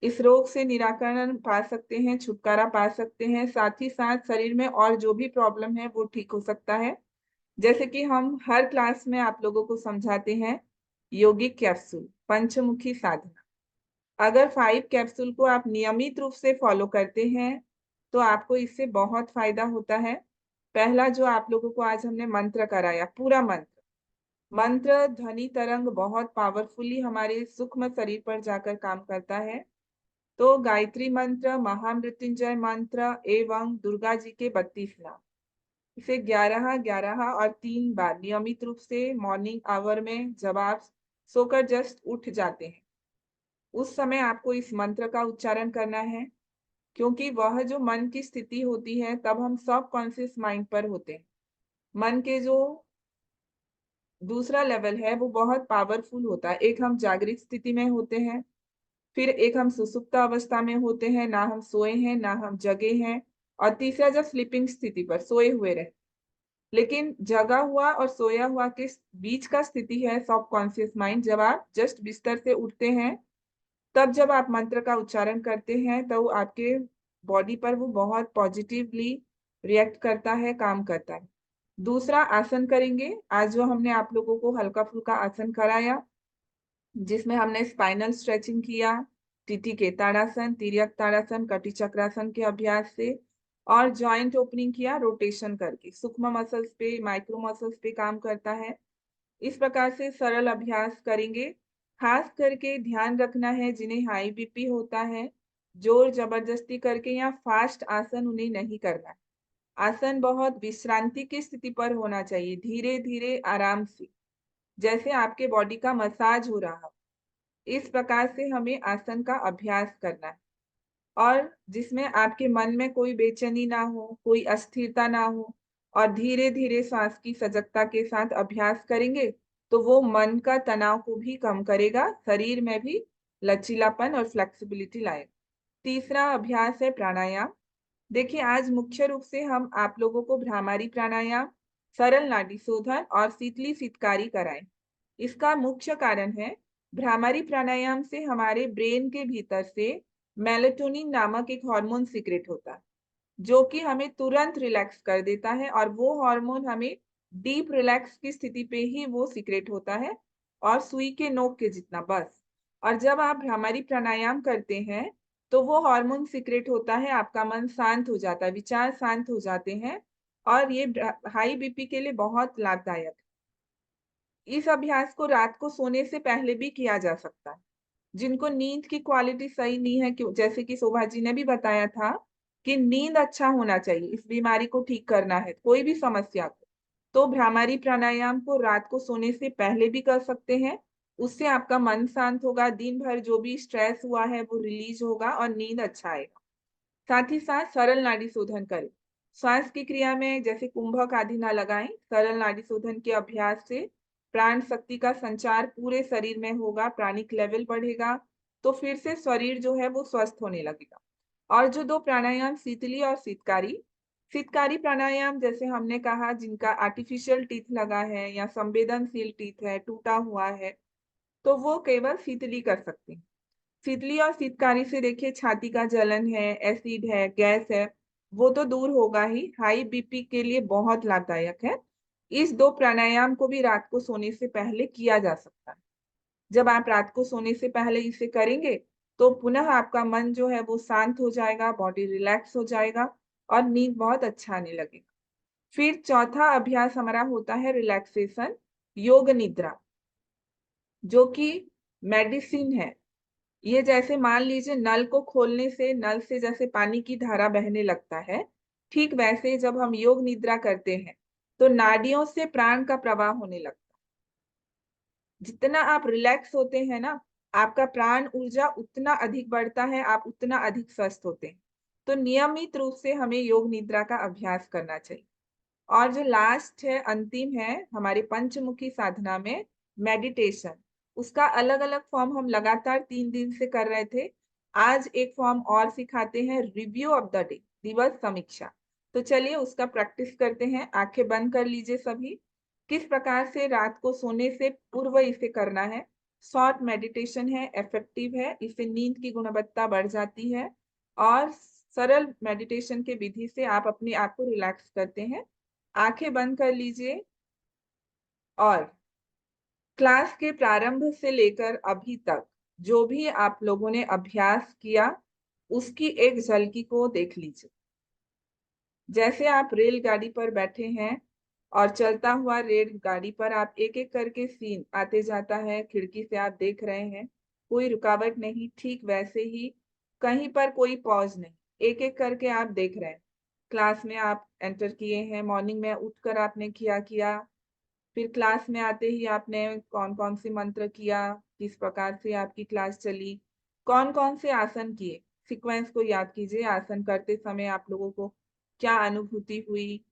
इस रोग से निराकरण पा सकते हैं, छुटकारा पा सकते हैं। साथ ही साथ शरीर में और जो भी प्रॉब्लम है वो ठीक हो सकता है। जैसे कि हम हर क्लास में आप लोगों को समझाते हैं, यौगिक कैप्सूल पंचमुखी साधना, अगर 5 कैप्सूल को आप नियमित रूप से फॉलो करते हैं तो आपको इससे बहुत फायदा होता है। पहला जो आप लोगों को आज हमने मंत्र कराया, पूरा मंत्र ध्वनि तरंग बहुत पावरफुली हमारे सूक्ष्म शरीर पर जाकर काम करता है। तो गायत्री मंत्र, महामृत्युंजय मंत्र एवं दुर्गा जी के 32 नाम, इसे 11, 11 और 3 बार नियमित रूप से मॉर्निंग आवर में जब आप सोकर जस्ट उठ जाते हैं उस समय आपको इस मंत्र का उच्चारण करना है। क्योंकि वह जो मन की स्थिति होती है तब हम सब कॉन्शियस माइंड पर होते हैं। मन के जो दूसरा लेवल है वो बहुत पावरफुल होता है। एक हम जागृत स्थिति में होते हैं, फिर एक हम सुसुप्त अवस्था में होते हैं, ना हम सोए हैं ना हम जगे हैं, और तीसरा जब स्लीपिंग स्थिति पर सोए हुए रहे। लेकिन जगा हुआ और सोया हुआ के बीच का स्थिति है सब कॉन्शियस माइंड। जब आप जस्ट बिस्तर से उठते हैं तब जब आप मंत्र का उच्चारण करते हैं तो आपके बॉडी पर वो बहुत पॉजिटिवली रिएक्ट करता है, काम करता है। दूसरा आसन करेंगे आज, जो हमने आप लोगों को हल्का फुल्का आसन कराया जिसमें हमने स्पाइनल स्ट्रेचिंग किया, टीटी के ताड़ासन, तिर्यक ताड़ासन, कटी चक्रासन के अभ्यास से, और जॉइंट ओपनिंग किया रोटेशन करके। सूक्ष्म मसल्स पे, माइक्रो मसल्स पे काम करता है। इस प्रकार से सरल अभ्यास करेंगे। खास करके ध्यान रखना है जिन्हें हाई बीपी होता है, जोर जबरदस्ती करके या फास्ट आसन उन्हें नहीं करना है। आसन बहुत विश्रांति की स्थिति पर होना चाहिए, धीरे धीरे आराम से, जैसे आपके बॉडी का मसाज हो रहा हो। इस प्रकार से हमें आसन का अभ्यास करना है, और जिसमें आपके मन में कोई बेचैनी ना हो, कोई अस्थिरता ना हो, और धीरे धीरे सांस की सजगता के साथ अभ्यास करेंगे तो वो मन का तनाव को भी कम करेगा, शरीर में भी लचीलापन और फ्लेक्सिबिलिटी लाएगा। तीसरा अभ्यास है प्राणायाम। देखिए आज मुख्य रूप से हम आप लोगों को भ्रामरी प्राणायाम, सरल नाड़ी शोधन और शीतली सितकारी कराएं। इसका मुख्य कारण है, भ्रामरी प्राणायाम से हमारे ब्रेन के भीतर से मेलेटोनिन नामक एक हार्मोन सीक्रेट होता है जो कि हमें तुरंत रिलैक्स कर देता है, और वो हार्मोन हमें डीप रिलैक्स की स्थिति पे ही वो सीक्रेट होता है, और सुई के नोक के जितना बस। और जब आप भ्रामरी प्राणायाम करते हैं तो वो हार्मोन सीक्रेट होता है, आपका मन शांत हो जाता है, विचार शांत हो जाते हैं, और ये हाई बीपी के लिए बहुत लाभदायक है। इस अभ्यास को रात को सोने से पहले भी किया जा सकता है। जिनको नींद की क्वालिटी सही नहीं है, क्यों जैसे कि शोभा जी ने भी बताया था कि नींद अच्छा होना चाहिए, इस बीमारी को ठीक करना है कोई भी समस्या को, तो भ्रामरी प्राणायाम को रात को सोने से पहले भी कर सकते हैं। उससे आपका मन शांत होगा, दिन भर जो भी स्ट्रेस हुआ है वो रिलीज होगा और नींद अच्छा आएगा। साथ ही साथ सरल नाड़ी शोधन करें। श्वास की क्रिया में जैसे कुंभक आदि ना लगाएं। सरल नाड़ी शोधन के अभ्यास से प्राण शक्ति का संचार पूरे शरीर में होगा, प्राणिक लेवल बढ़ेगा, तो फिर से शरीर जो है वो स्वस्थ होने लगेगा। और जो दो प्राणायाम शीतली और शीतकारी प्राणायाम जैसे हमने कहा जिनका आर्टिफिशियल टीथ लगा है या संवेदनशील टीथ है, टूटा हुआ है, तो वो केवल शीतली कर सकते हैं। शीतली और शीतकारी से देखिए छाती का जलन है, एसिड है, गैस है, वो तो दूर होगा ही, हाई बीपी के लिए बहुत लाभदायक है। इस दो प्राणायाम को भी रात को सोने से पहले किया जा सकता है। जब आप रात को सोने से पहले इसे करेंगे, तो पुनः आपका मन जो है वो शांत हो जाएगा, बॉडी रिलैक्स हो जाएगा और नींद बहुत अच्छा आने लगेगा। फिर चौथा अभ्यास हमारा होता है रिलैक्सेशन, योग निद्रा, जो कि मेडिसिन है। ये जैसे मान लीजिए नल को खोलने से नल से जैसे पानी की धारा बहने लगता है, ठीक वैसे जब हम योग निद्रा करते हैं, तो नाड़ियों से प्राण का प्रवाह होने लगता है। जितना आप रिलैक्स होते हैं ना, आपका प्राण ऊर्जा उतना अधिक बढ़ता है, आप उतना अधिक स्वस्थ होते हैं। तो नियमित रूप से हमें योग निद्रा का अभ्यास करना चाहिए। और जो लास्ट है, अंतिम है हमारी पंचमुखी साधना में मेडिटेशन, उसका अलग-अलग फॉर्म हम लगातार 3 दिन से कर रहे थे। आज एक फॉर्म और सिखाते हैं, रिव्यू ऑफ द डे, दिवस समीक्षा। तो चलिए उसका प्रैक्टिस करते हैं। आंखें बंद कर लीजिए सभी। किस प्रकार से रात को सोने से पूर्व इसे करना है। शॉर्ट मेडिटेशन है, इफेक्टिव है, इससे नींद की गुणवत्ता बढ़ जाती है और सरल मेडिटेशन के विधि से आप अपने आप को रिलैक्स करते हैं। आंखें बंद कर लीजिए और क्लास के प्रारंभ से लेकर अभी तक जो भी आप लोगों ने अभ्यास किया, उसकी एक झलकी को देख लीजिए। जैसे आप रेलगाड़ी पर बैठे हैं और चलता हुआ रेलगाड़ी पर आप एक-एक करके सीन आते जाता है, खिड़की से आप देख रहे हैं, कोई रुकावट नहीं, ठीक वैसे ही कहीं पर कोई पॉज़ नहीं, एक-एक करके आप देख रहे हैं। क्लास में आप एंटर किए हैं, मॉर्निंग में उठकर आपने किया, फिर क्लास में आते ही आपने कौन-कौन से मंत्र किया, किस प्रकार से आपकी क्लास चली, कौन-कौन से आसन किए, सीक्वेंस को याद कीजिए, आसन करते समय आप लोगों को क्या अनुभूति हुई।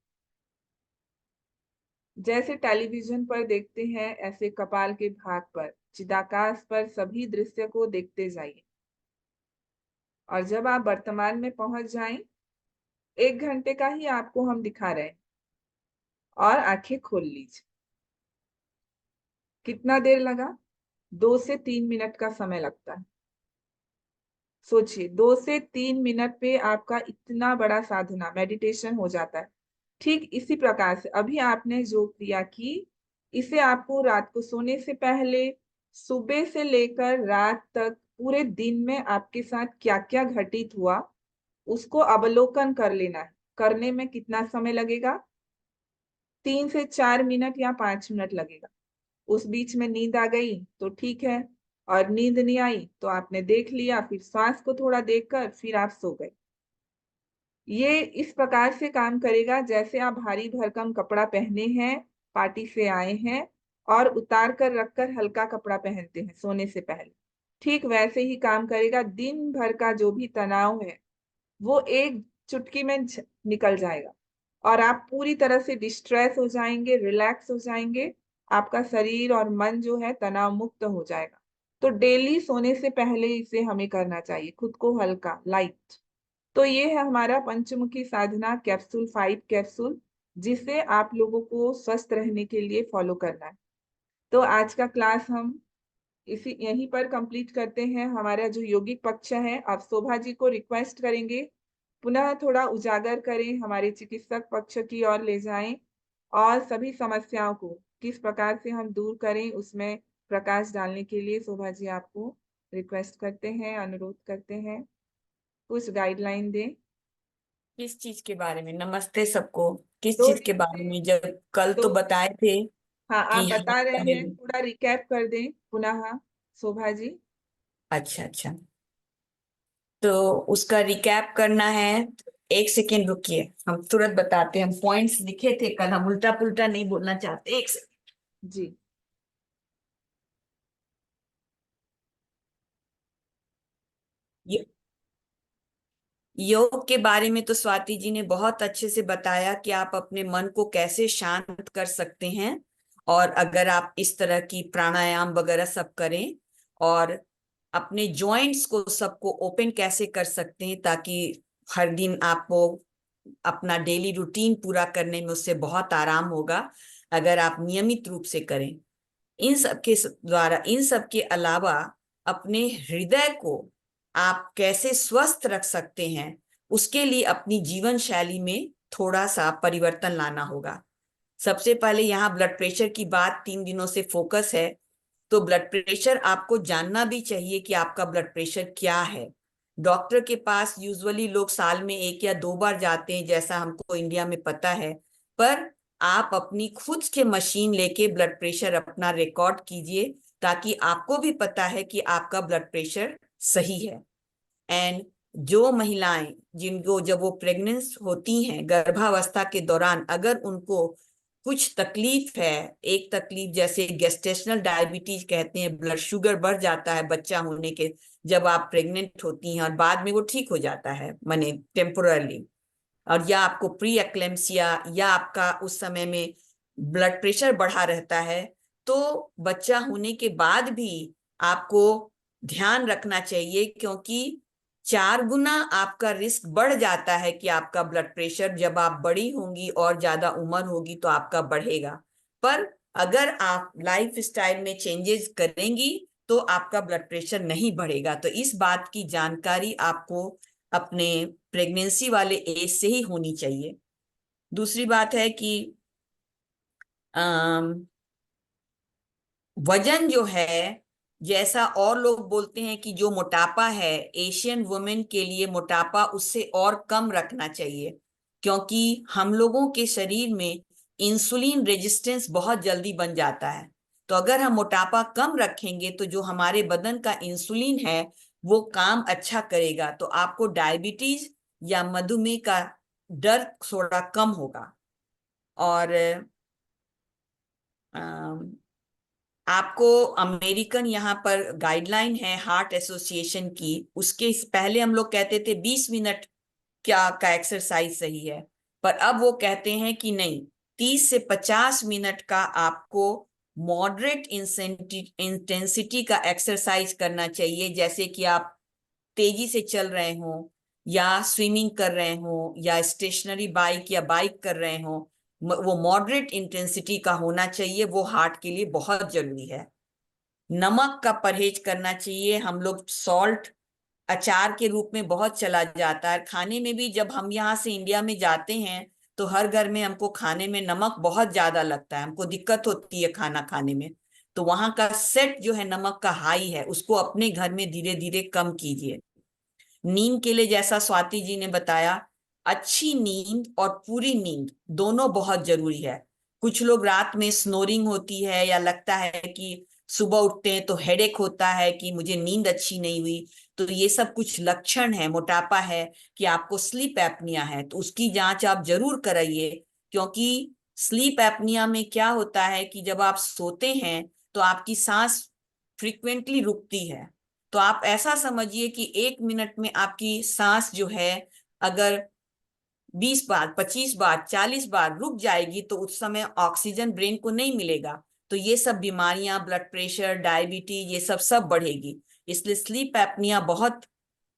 जैसे टेलीविज़न पर देखते हैं, ऐसे कपाल के भाग पर, चिदाकाश पर सभी दृश्य को देखते जाइए। और जब आप वर्तमान में पहुँच जाएँ, 1 घंटे का ही आपको हम दिखा रहे हैं और आँखें खोल लीजिए। कितना देर लगा? 2 से 3 मिनट का समय लगता है। सोचिए 2 से 3 मिनट पे आपका इतना बड़ा साधना मेडिटेशन हो जाता है। ठीक इसी प्रकार से अभी आपने जो क्रिया की, इसे आपको रात को सोने से पहले, सुबह से लेकर रात तक पूरे दिन में आपके साथ क्या-क्या घटित हुआ, उसको अवलोकन कर लेना है। करने में कितना समय लगेगा? 3 से 4 मिनट या 5 मिनट लगेगा। उस बीच में नींद आ गई तो ठीक है और नींद नहीं आई तो आपने देख लिया, फिर श्वास को थोड़ा देखकर फिर आप सो गए। ये इस प्रकार से काम करेगा जैसे आप भारी भरकम कपड़ा पहने हैं, पार्टी से आए हैं और उतार कर रखकर हल्का कपड़ा पहनते हैं सोने से पहले। ठीक वैसे ही काम करेगा, दिन भर का जो भी तनाव है, वो एक चुटकी में निकल जाएगा और आप पूरी तरह से डिस्ट्रेस हो जाएँगे, रिलैक्स हो जाएँगे, आपका शरीर और मन जो है तनाव मुक्त हो जाएगा। तो डेली सोने से पहले इसे हमें करना चाहिए, खुद को हल्का, लाइट। तो ये है हमारा पंचमुखी साधना कैप्सूल 5 कैप्सूल, जिसे आप लोगों को स्वस्थ रहने के लिए फॉलो करना है। तो आज का क्लास हम इसी यहीं पर कंप्लीट करते हैं। हमारा जो यौगिक पक्ष है, आप शोभा जी को रिक्वेस्ट करेंगे, पुनः थोड़ा उजागर करें, हमारे चिकित्सक पक्ष की ओर ले जाएँ और सभी समस्याओं को किस प्रकार से हम दूर करें, उसमें प्रकाश डालने के लिए शोभा जी आपको रिक्वेस्ट करते हैं, अनुरोध करते हैं। कुछ गाइडलाइन दें। किस चीज के बारे में? नमस्ते सबको। किस 2 चीज के दिन बारे से में? जब कल तो 2 बताए थे हाँ, आप कि बता रहे हैं, पहले। थोड़ा रिकैप कर दें पुनः शोभा जी। अच्छा अच्छा, तो उसका रिकैप करना है। 1 सेकेंड रुकिए, हम तुरंत बताते हैं। हम पॉइंट्स लिखे थे कल, हम उल्टा पुल्टा नहीं बोलना चाहते। 1 सेकेंड। जी, योग के बारे में तो स्वाति जी ने बहुत अच्छे से बताया कि आप अपने मन को कैसे शांत कर सकते हैं, और अगर आप इस तरह की प्राणायाम वगैरह सब करें और अपने जॉइंट्स को सबको ओपन कैसे कर सकते हैं ताकि हर दिन आपको अपना डेली रूटीन पूरा करने में उससे बहुत आराम होगा अगर आप नियमित रूप से करें। इन सब के द्वारा, इन सब के अलावा अपने हृदय को आप कैसे स्वस्थ रख सकते हैं, उसके लिए अपनी जीवन शैली में थोड़ा सा परिवर्तन लाना होगा। सबसे पहले यहाँ ब्लड प्रेशर की बात 3 दिनों से फोकस है, तो ब्लड प्रेशर आपको जानना भी चाहिए कि आपका ब्लड प्रेशर क्या है। डॉक्टर के पास यूजुअली लोग साल में 1 या 2 बार जाते हैं, जैसा हमको इंडिया में पता है, पर आप अपनी खुद के मशीन लेके ब्लड प्रेशर अपना रिकॉर्ड कीजिए ताकि आपको भी पता है कि आपका ब्लड प्रेशर सही है। एंड जो महिलाएं जिनको जब वो प्रेग्नेंट होती हैं, गर्भावस्था के दौरान अगर उनको कुछ तकलीफ है, एक तकलीफ जैसे गेस्टेशनल डायबिटीज कहते हैं, ब्लड शुगर बढ़ जाता है बच्चा होने के, जब आप प्रेग्नेंट होती हैं और बाद में वो ठीक हो जाता है माने टेम्पोरली, और या आपको प्री एक्लेम्सिया या आपका उस समय में ब्लड प्रेशर बढ़ा रहता है, तो बच्चा होने के बाद भी आपको ध्यान रखना चाहिए, क्योंकि 4 गुना आपका रिस्क बढ़ जाता है कि आपका ब्लड प्रेशर जब आप बड़ी होंगी और ज्यादा उम्र होगी तो आपका बढ़ेगा। पर अगर आप लाइफ स्टाइल में चेंजेस करेंगी तो आपका ब्लड प्रेशर नहीं बढ़ेगा। तो इस बात की जानकारी आपको अपने प्रेगनेंसी वाले एज से ही होनी चाहिए। दूसरी बात है कि वजन जो है, जैसा और लोग बोलते हैं कि जो मोटापा है एशियन वुमेन के लिए मोटापा उससे और कम रखना चाहिए, क्योंकि हम लोगों के शरीर में इंसुलिन रेजिस्टेंस बहुत जल्दी बन जाता है। तो अगर हम मोटापा कम रखेंगे तो जो हमारे बदन का इंसुलिन है वो काम अच्छा करेगा, तो आपको डायबिटीज या मधुमेह का डर थोड़ा कम होगा। और आपको अमेरिकन यहाँ पर गाइडलाइन है हार्ट एसोसिएशन की, उसके पहले हम लोग कहते थे 20 मिनट क्या का एक्सरसाइज सही है, पर अब वो कहते हैं कि नहीं, 30 से 50 मिनट का आपको मॉडरेट इंटेंसिटी का एक्सरसाइज करना चाहिए, जैसे कि आप तेजी से चल रहे हो या स्विमिंग कर रहे हो या स्टेशनरी बाइक या बाइक कर रहे हो, वो मॉडरेट इंटेंसिटी का होना चाहिए, वो हार्ट के लिए बहुत जरूरी है। नमक का परहेज करना चाहिए। हम लोग सॉल्ट अचार के रूप में बहुत चला जाता है खाने में भी, जब हम यहाँ से इंडिया में जाते हैं तो हर घर में हमको खाने में नमक बहुत ज्यादा लगता है, हमको दिक्कत होती है खाना खाने में। तो वहां का सेट जो है नमक का हाई है, उसको अपने घर में धीरे धीरे कम कीजिए। नींद के लिए जैसा स्वाति जी ने बताया, अच्छी नींद और पूरी नींद दोनों बहुत जरूरी है। कुछ लोग रात में स्नोरिंग होती है या लगता है कि सुबह उठते हैं तो हेडेक होता है कि मुझे नींद अच्छी नहीं हुई, तो ये सब कुछ लक्षण है मोटापा है कि आपको स्लीप एपनिया है, तो उसकी जांच आप जरूर कराइए। क्योंकि स्लीप एपनिया में क्या होता है कि जब आप सोते हैं तो आपकी सांस फ्रीक्वेंटली रुकती है। तो आप ऐसा समझिए कि 1 मिनट में आपकी सांस जो है अगर 20 बार 25 बार 40 बार रुक जाएगी तो उस समय ऑक्सीजन ब्रेन को नहीं मिलेगा, तो ये सब बीमारियां, ब्लड प्रेशर, डायबिटीज, ये सब सब बढ़ेगी। इसलिए स्लीप एपनिया बहुत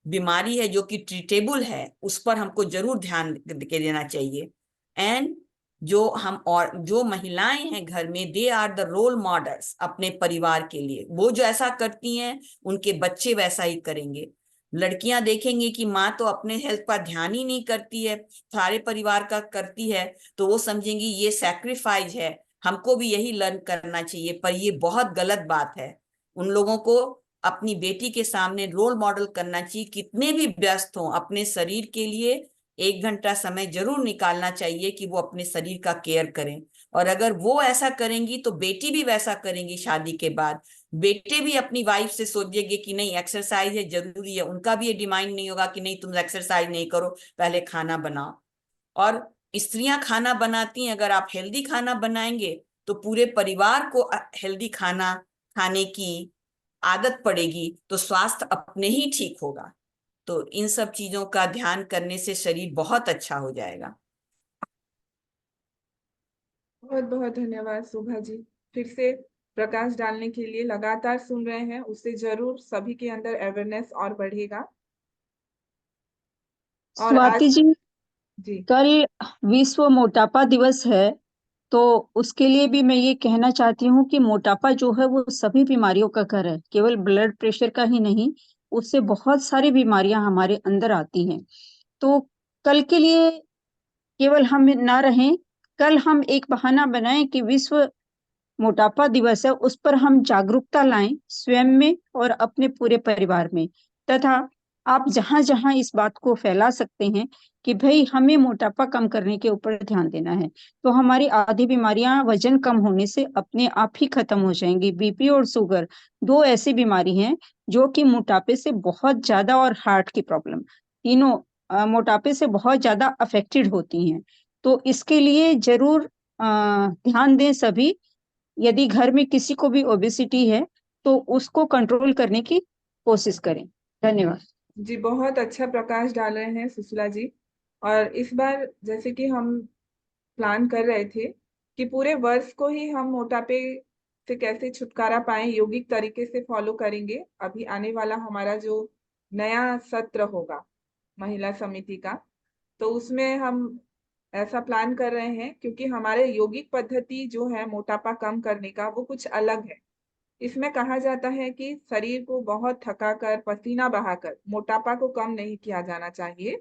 बीमारी है जो कि ट्रीटेबल है, उस पर हमको जरूर ध्यान के देना चाहिए। एंड जो हम और जो महिलाएं हैं घर में, they are the role models अपने परिवार के लिए। वो जो ऐसा करती हैं उनके बच्चे वैसा ही करेंगे। लड़कियां देखेंगी कि माँ तो अपने हेल्थ पर ध्यान ही नहीं करती है, सारे परिवार का करती है, तो वो समझेंगी ये सैक्रिफाइस है, हमको भी यही लर्न करना चाहिए। पर ये बहुत गलत बात है। उन लोगों को अपनी बेटी के सामने रोल मॉडल करना चाहिए, कितने भी व्यस्त हों अपने शरीर के लिए 1 घंटा समय जरूर निकालना चाहिए कि वो अपने शरीर का केयर करें। और अगर वो ऐसा करेंगी तो बेटी भी वैसा करेंगी। शादी के बाद बेटे भी अपनी वाइफ से सोचेंगे कि नहीं एक्सरसाइज है, जरूरी है। उनका भी ये डिमांड नहीं होगा कि नहीं तुम एक्सरसाइज नहीं करो, पहले खाना बनाओ। और स्त्रियां खाना बनाती हैं, अगर आप हेल्दी खाना बनाएंगे तो पूरे परिवार को हेल्दी खाना खाने की आदत पड़ेगी, तो स्वास्थ्य अपने ही ठीक होगा। तो इन सब चीजों का ध्यान करने से शरीर बहुत अच्छा हो जाएगा। बहुत बहुत धन्यवाद शोभा जी। फिर से प्रकाश डालने के लिए लगातार सुन रहे हैं, उससे जरूर सभी के अंदर अवेयरनेस और बढ़ेगा। और आज स्वाति जी, जी कल विश्व मोटापा दिवस है, तो उसके लिए भी मैं ये कहना चाहती हूँ कि मोटापा जो है वो सभी बीमारियों का घर है, केवल ब्लड प्रेशर का ही नहीं, उससे बहुत सारी बीमारियां हमारे अंदर आती हैं। तो कल के लिए केवल हम ना रहें, कल हम एक बहाना बनाएं कि विश्व मोटापा दिवस है, उस पर हम जागरूकता लाएं स्वयं में और अपने पूरे परिवार में, तथा आप जहां जहां इस बात को फैला सकते हैं कि भाई हमें मोटापा कम करने के ऊपर ध्यान देना है, तो हमारी आधी बीमारियां वजन कम होने से अपने आप ही खत्म हो जाएंगी। बीपी और शुगर दो ऐसी बीमारी हैं जो कि मोटापे से बहुत ज्यादा, और हार्ट की प्रॉब्लम, तीनों मोटापे से बहुत ज्यादा अफेक्टेड होती हैं। तो इसके लिए जरूर ध्यान दें सभी। यदि घर में किसी को भी ओबेसिटी है तो उसको कंट्रोल करने की कोशिश करें। धन्यवाद। जी, बहुत अच्छा प्रकाश डाल रहे हैं सुशीला जी। और इस बार जैसे कि हम प्लान कर रहे थे कि पूरे वर्ष को ही हम मोटापे से कैसे छुटकारा पाएं, योगिक तरीके से फॉलो करेंगे। अभी आने वाला हमारा जो नया सत्र होगा महिला समिति का, तो उसमें हम ऐसा प्लान कर रहे हैं, क्योंकि हमारे यौगिक पद्धति जो है मोटापा कम करने का वो कुछ अलग है। इसमें कहा जाता है कि शरीर को बहुत थकाकर पसीना बहाकर मोटापा को कम नहीं किया जाना चाहिए।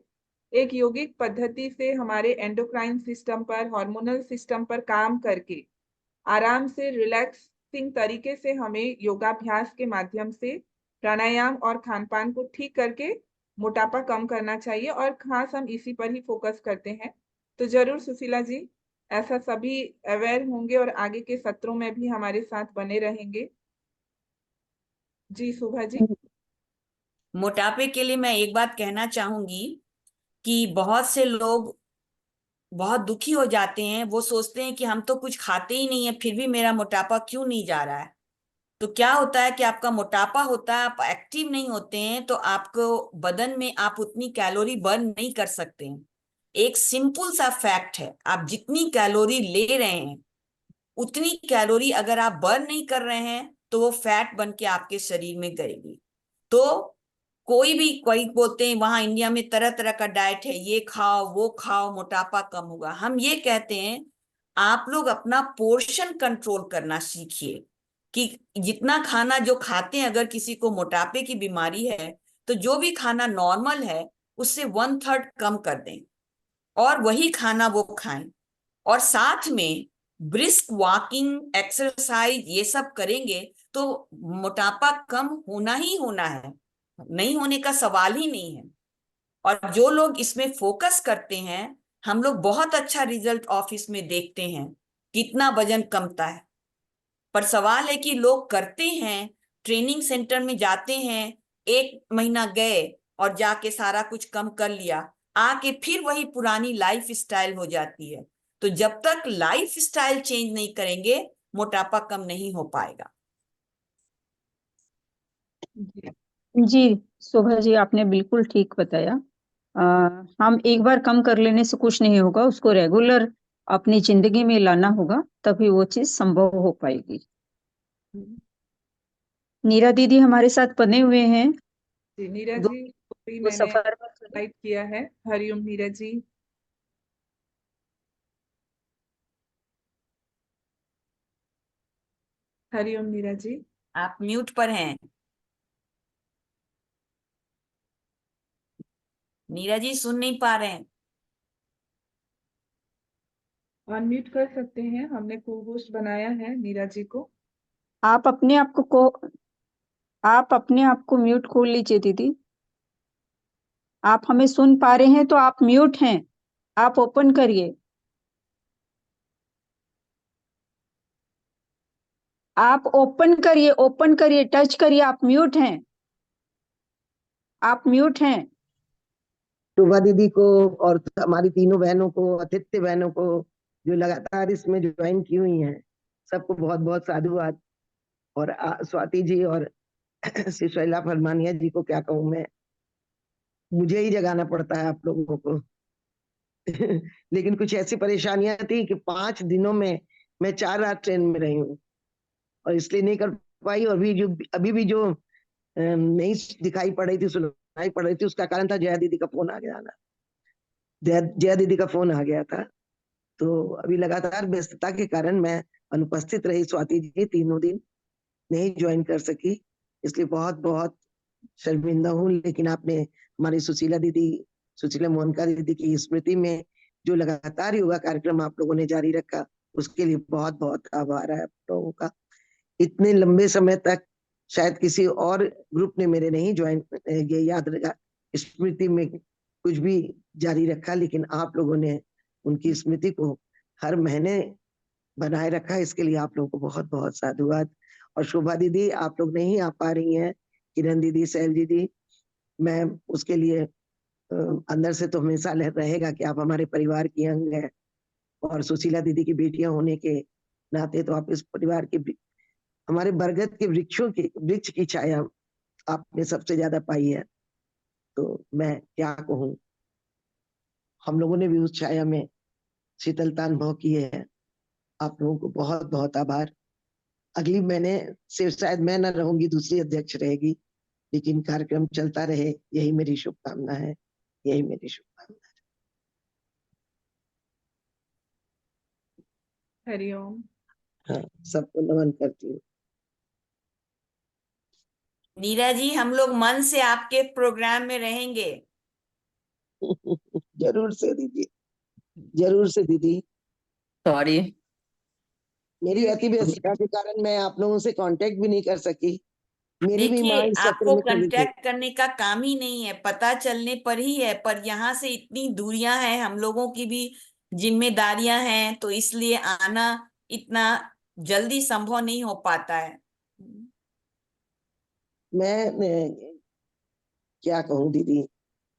एक यौगिक पद्धति से हमारे एंडोक्राइन सिस्टम पर, हार्मोनल सिस्टम पर काम करके आराम से रिलैक्सिंग तरीके से हमें योगाभ्यास के माध्यम से प्राणायाम और खान पान को ठीक करके मोटापा कम करना चाहिए। और खास हम इसी पर ही फोकस करते हैं। तो जरूर सुशीला जी, ऐसा सभी अवेयर होंगे और आगे के सत्रों में भी हमारे साथ बने रहेंगे। जी शोभा जी। मोटापे के लिए मैं एक बात कहना चाहूंगी कि बहुत से लोग बहुत दुखी हो जाते हैं। वो सोचते हैं कि हम तो कुछ खाते ही नहीं है, फिर भी मेरा मोटापा क्यों नहीं जा रहा है। तो क्या होता है कि आपका मोटापा होता है, आप एक्टिव नहीं होते हैं, तो आपको बदन में आप उतनी कैलोरी बर्न नहीं कर सकते हैं। एक सिंपल सा फैक्ट है, आप जितनी कैलोरी ले रहे हैं उतनी कैलोरी अगर आप बर्न नहीं कर रहे हैं तो वो फैट बन के आपके शरीर में गएगी। तो कोई बोलते हैं वहां इंडिया में तरह तरह का डाइट है, ये खाओ वो खाओ मोटापा कम होगा। हम ये कहते हैं आप लोग अपना पोर्शन कंट्रोल करना सीखिए कि जितना खाना जो खाते हैं, अगर किसी को मोटापे की बीमारी है तो जो भी खाना नॉर्मल है उससे 1/3 कम कर दें और वही खाना वो खाएं। और साथ में ब्रिस्क वॉकिंग एक्सरसाइज ये सब करेंगे तो मोटापा कम होना ही होना है, नहीं होने का सवाल ही नहीं है। और जो लोग इसमें फोकस करते हैं, हम लोग बहुत अच्छा रिजल्ट ऑफिस में देखते हैं, कितना वजन कमता है। पर सवाल है कि लोग करते हैं, ट्रेनिंग सेंटर में जाते हैं, 1 महीना गए और जाके सारा कुछ कम कर लिया, आके फिर वही पुरानी लाइफ स्टाइल हो जाती है। तो जब तक लाइफ स्टाइल चेंज नहीं करेंगे मोटापा कम नहीं हो पाएगा। जी जी शोभा जी, आपने बिल्कुल ठीक बताया। हम एक बार कम कर लेने से कुछ नहीं होगा, उसको रेगुलर अपनी जिंदगी में लाना होगा, तभी वो चीज संभव हो पाएगी। नीरा दीदी हमारे साथ बने हुए हैं। जी नीरज दो जी को भी वो मैंने सफर में थे। इनवाइट किया है। हरिओम नीरज जी। हरिओम नीरज जी। आप म्यूट पर हैं। नीरज जी सुन नहीं पा रहे हैं। अनम्यूट कर सकते हैं, हमने को होस्ट बनाया है नीरज जी को। आप अपने आप अपने आप को म्यूट खोल लीजिए दीदी। आप हमें सुन पा रहे हैं तो आप म्यूट हैं, आप ओपन करिए। आप ओपन करिए, टच करिए। आप म्यूट हैं, आप म्यूट हैं। शोभा दीदी को और हमारी तीनों बहनों को, अतिथ्य बहनों को जो लगातार इसमें ज्वाइन की हुई हैं, सबको बहुत बहुत साधुवाद। और स्वाति जी और शिशैला फरमानिया जी को क्या कहूँ मैं, मुझे ही जगाना पड़ता है आप लोगों को। लेकिन कुछ ऐसी परेशानियां थी कि 5 दिनों में मैं 4 रात ट्रेन में रही हूँ और इसलिए नहीं कर पाई। और भी जो अभी भी जो नहीं दिखाई पड़ रही थी, सुनाई पड़ रही थी, उसका कारण था जया दीदी का फोन आ गया ना, जया दीदी का फोन आ गया था। तो अभी लगातार व्यस्तता के कारण मैं अनुपस्थित रही। स्वाति जी तीनों दिन नहीं ज्वाइन कर सकी, इसलिए बहुत बहुत शर्मिंदा हूँ। लेकिन आपने हमारी सुशीला मोहनका दीदी की स्मृति में जो लगातार योगा कार्यक्रम आप लोगों ने जारी रखा, उसके लिए बहुत बहुत आभार है आप लोगों का। इतने लंबे समय तक शायद किसी और ग्रुप ने मेरे नहीं ज्वाइन, ये याद रखा, स्मृति में कुछ भी जारी रखा, लेकिन आप लोगों ने उनकी स्मृति को हर महीने बनाए रखा। इसके लिए आप लोगों को बहुत बहुत साधुवाद। और शोभा दीदी, आप लोग नहीं आ पा रही हैं, किरण दीदी, सैल दीदी, मैं उसके लिए अंदर से तो हमेशा रहेगा कि आप हमारे परिवार की अंग है, और सुशीला दीदी की बेटियां होने के नाते तो आप इस परिवार के, हमारे बरगद के वृक्ष की छाया आपने सबसे ज्यादा पाई है। तो मैं क्या कहूँ, हम लोगों ने भी उस छाया में शीतलता अनुभव की है। आप लोगों को बहुत बहुत आभार। अगली महीने से शायद मैं न रहूंगी, दूसरी अध्यक्ष रहेगी, लेकिन कार्यक्रम चलता रहे, यही मेरी शुभकामना है, यही मेरी शुभकामना हरिओम। है। हाँ, सबको नमन करती हूँ। नीरा जी, हम लोग मन से आपके प्रोग्राम में रहेंगे। जरूर से दीदी, जरूर से दीदी। सॉरी। मेरी अति व्यस्तता के कारण मैं आप लोगों से कांटेक्ट भी नहीं कर सकी। मेरी भी माँ देखिए, इस चक्कर आपको में चली गई। कांटेक्ट करने का काम ही नहीं है, पता चलने पर ही है, पर यहाँ से इतनी दूरियां हैं, हम लोगों की भी जिम्मेदारियां हैं, तो इसलिए आना इतना जल्दी संभव नहीं हो पाता है। मैं क्या कहूँ दीदी,